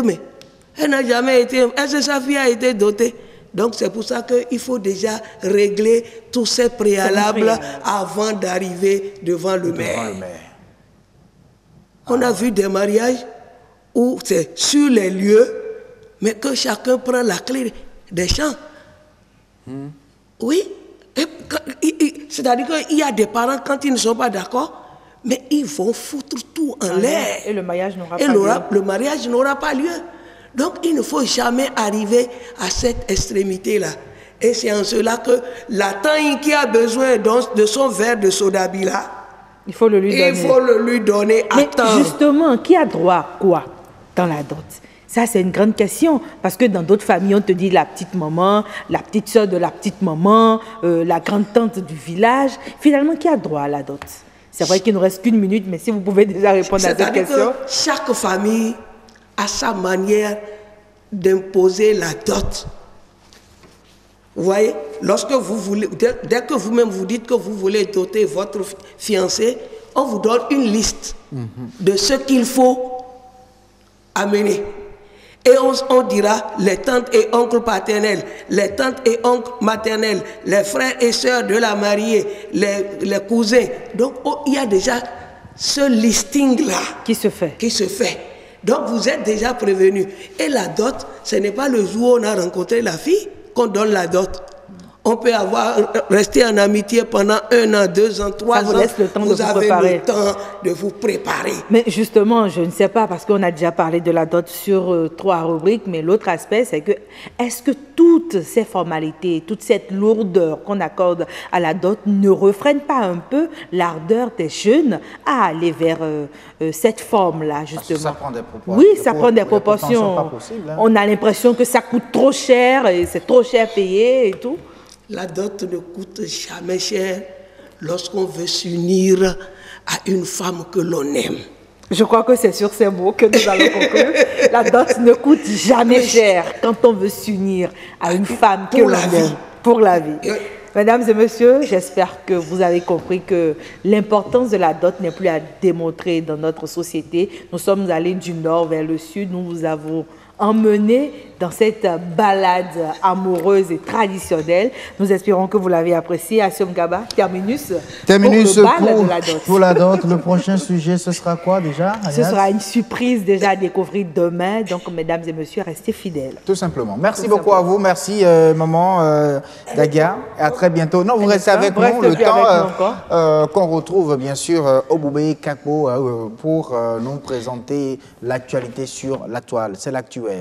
elle n'a jamais été, sa fille a été dotée. Donc c'est pour ça qu'il faut déjà régler tous ces préalables avant d'arriver devant le maire. On a vu des mariages où c'est sur les lieux, mais que chacun prend la clé des champs. Oui, c'est-à-dire qu'il y a des parents, quand ils ne sont pas d'accord, mais ils vont foutre tout en l'air. Et le mariage n'aura pas lieu. Le mariage n'aura pas lieu. Donc il ne faut jamais arriver à cette extrémité-là. Et c'est en cela que la taille qui a besoin de son verre de soda là, il faut le lui donner. à temps. Mais justement, qui a droit à quoi dans la dot? Ça, c'est une grande question. Parce que dans d'autres familles, on te dit la petite maman, la petite soeur de la petite maman, la grande-tante du village. Finalement, qui a droit à la dot? C'est vrai qu'il ne nous reste qu'une minute, mais si vous pouvez déjà répondre à cette question. Chaque famille a sa manière d'imposer la dot. Vous voyez, lorsque vous voulez, dès que vous-même vous dites que vous voulez doter votre fiancé, on vous donne une liste de ce qu'il faut amener. Et on dira les tantes et oncles paternels, les tantes et oncles maternels, les frères et sœurs de la mariée, les cousins. Donc il y a déjà ce listing-là qui se fait. Donc vous êtes déjà prévenus. Et la dot, ce n'est pas le jour où on a rencontré la fille qu'on donne la dot. On peut rester en amitié pendant 1 an, 2 ans, 3 ans. Ça vous laisse le temps de vous préparer. Vous avez le temps de vous préparer. Mais justement, je ne sais pas, parce qu'on a déjà parlé de la dot sur 3 rubriques, mais l'autre aspect, c'est que est-ce que toutes ces formalités, toute cette lourdeur qu'on accorde à la dot ne refrène pas un peu l'ardeur des jeunes à aller vers cette forme-là, justement? Ça prend des proportions. Oui, ça prend des proportions. Pas possibles, hein. On a l'impression que ça coûte trop cher, et c'est trop cher payé et tout. La dot ne coûte jamais cher lorsqu'on veut s'unir à une femme que l'on aime. Je crois que c'est sur ces mots que nous allons conclure. La dot ne coûte jamais cher quand on veut s'unir à une femme que l'on aime. Pour la vie. Mesdames et messieurs, j'espère que vous avez compris que l'importance de la dot n'est plus à démontrer dans notre société. Nous sommes allés du nord vers le sud. Nous vous avons emmené dans cette balade amoureuse et traditionnelle. Nous espérons que vous l'avez apprécié. Assom Gaba, terminus pour le bal de la dot. Pour la dot, le prochain sujet, ce sera quoi déjà, Agnès? Ce sera une surprise déjà à découvrir demain. Donc, mesdames et messieurs, restez fidèles. Tout simplement. Merci beaucoup à vous. Merci, maman Dagia. Et à très bientôt. Non, vous restez avec nous le temps qu'on retrouve, bien sûr, Oboubé Kakbo pour nous présenter l'actualité sur la toile. C'est l'actu web.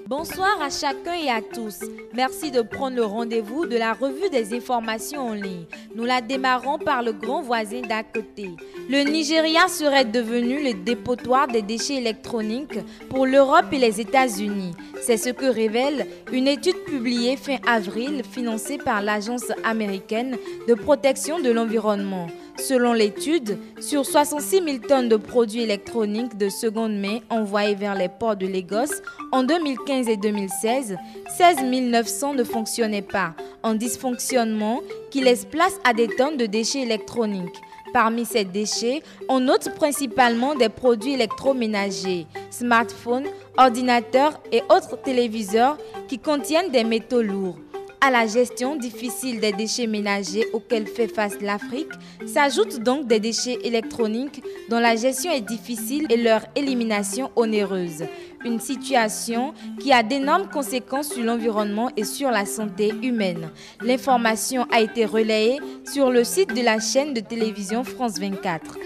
Bonsoir à chacun et à tous. Merci de prendre le rendez-vous de la revue des informations en ligne. Nous la démarrons par le grand voisin d'à côté. Le Nigeria serait devenu le dépotoir des déchets électroniques pour l'Europe et les États-Unis. C'est ce que révèle une étude publiée fin avril financée par l'Agence américaine de protection de l'environnement. Selon l'étude, sur 66 000 tonnes de produits électroniques de seconde main envoyés vers les ports de Lagos en 2015 et 2016, 16 900 ne fonctionnaient pas, en dysfonctionnement qui laisse place à des tonnes de déchets électroniques. Parmi ces déchets, on note principalement des produits électroménagers, smartphones, ordinateurs et autres téléviseurs qui contiennent des métaux lourds. À la gestion difficile des déchets ménagers auxquels fait face l'Afrique, s'ajoutent donc des déchets électroniques dont la gestion est difficile et leur élimination onéreuse. Une situation qui a d'énormes conséquences sur l'environnement et sur la santé humaine. L'information a été relayée sur le site de la chaîne de télévision France 24.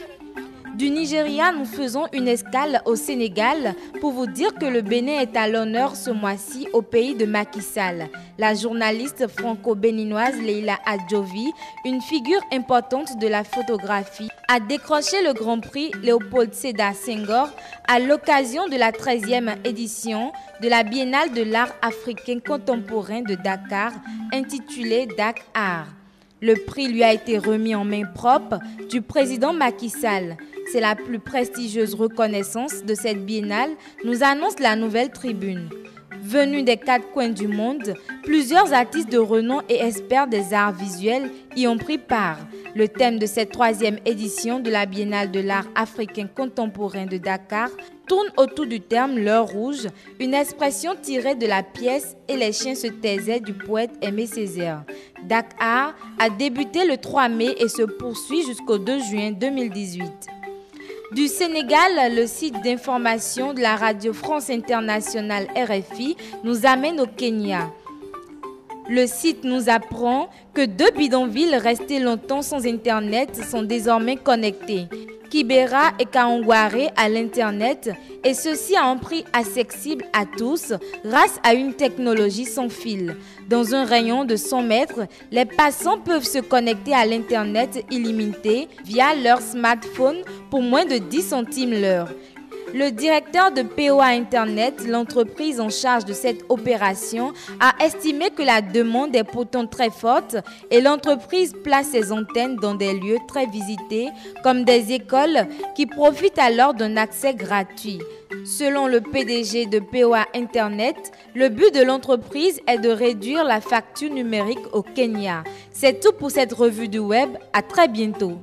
Du Nigeria, nous faisons une escale au Sénégal pour vous dire que le Bénin est à l'honneur ce mois-ci au pays de Macky Sall. La journaliste franco-béninoise Leila Adjovi, une figure importante de la photographie, a décroché le Grand Prix Léopold Sédar Senghor à l'occasion de la 13e édition de la Biennale de l'art africain contemporain de Dakar, intitulée Dak Art. Le prix lui a été remis en main propre du président Macky Sall. C'est la plus prestigieuse reconnaissance de cette biennale, nous annonce la Nouvelle Tribune. Venus des 4 coins du monde, plusieurs artistes de renom et experts des arts visuels y ont pris part. Le thème de cette 3e édition de la Biennale de l'art africain contemporain de Dakar tourne autour du terme l'heure rouge, une expression tirée de la pièce « Et les chiens se taisaient » du poète Aimé Césaire. Dakar a débuté le 3 mai et se poursuit jusqu'au 2 juin 2018. Du Sénégal, le site d'information de la radio France Internationale RFI nous amène au Kenya. Le site nous apprend que 2 bidonvilles restés longtemps sans Internet sont désormais connectés. Kibera et Kaongware à l'Internet, et ceci à un prix accessible à tous grâce à une technologie sans fil. Dans un rayon de 100 mètres, les passants peuvent se connecter à l'Internet illimité via leur smartphone pour moins de 10 centimes l'heure. Le directeur de POA Internet, l'entreprise en charge de cette opération, a estimé que la demande est pourtant très forte et l'entreprise place ses antennes dans des lieux très visités comme des écoles qui profitent alors d'un accès gratuit. Selon le PDG de POA Internet, le but de l'entreprise est de réduire la facture numérique au Kenya. C'est tout pour cette revue du web. À très bientôt.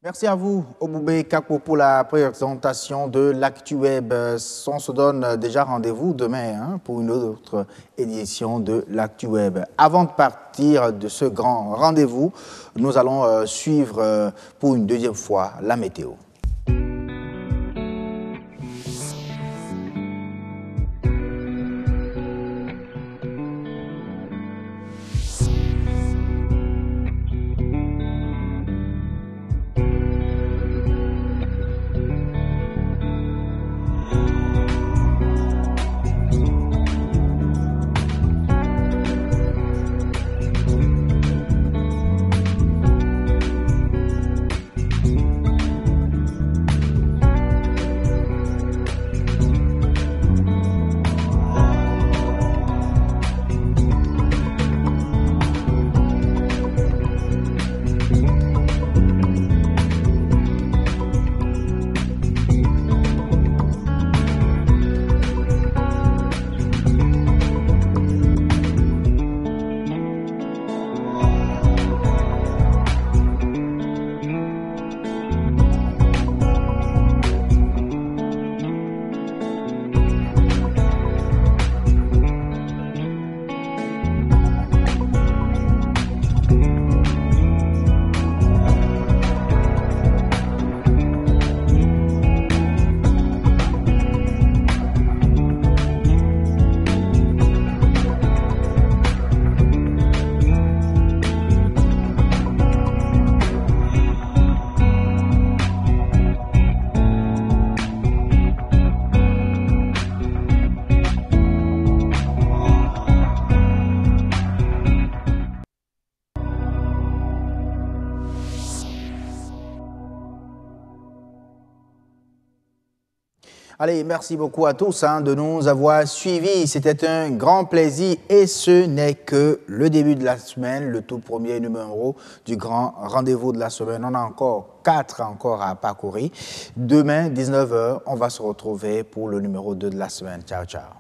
Merci à vous, Oboubé Kako, pour la présentation de l'ActuWeb. On se donne déjà rendez-vous demain pour une autre édition de l'ActuWeb. Avant de partir de ce grand rendez-vous, nous allons suivre pour une deuxième fois la météo. Allez, merci beaucoup à tous de nous avoir suivis. C'était un grand plaisir et ce n'est que le début de la semaine, le tout premier numéro du grand rendez-vous de la semaine. On a encore 4 à parcourir. Demain, 19h, on va se retrouver pour le numéro 2 de la semaine. Ciao, ciao.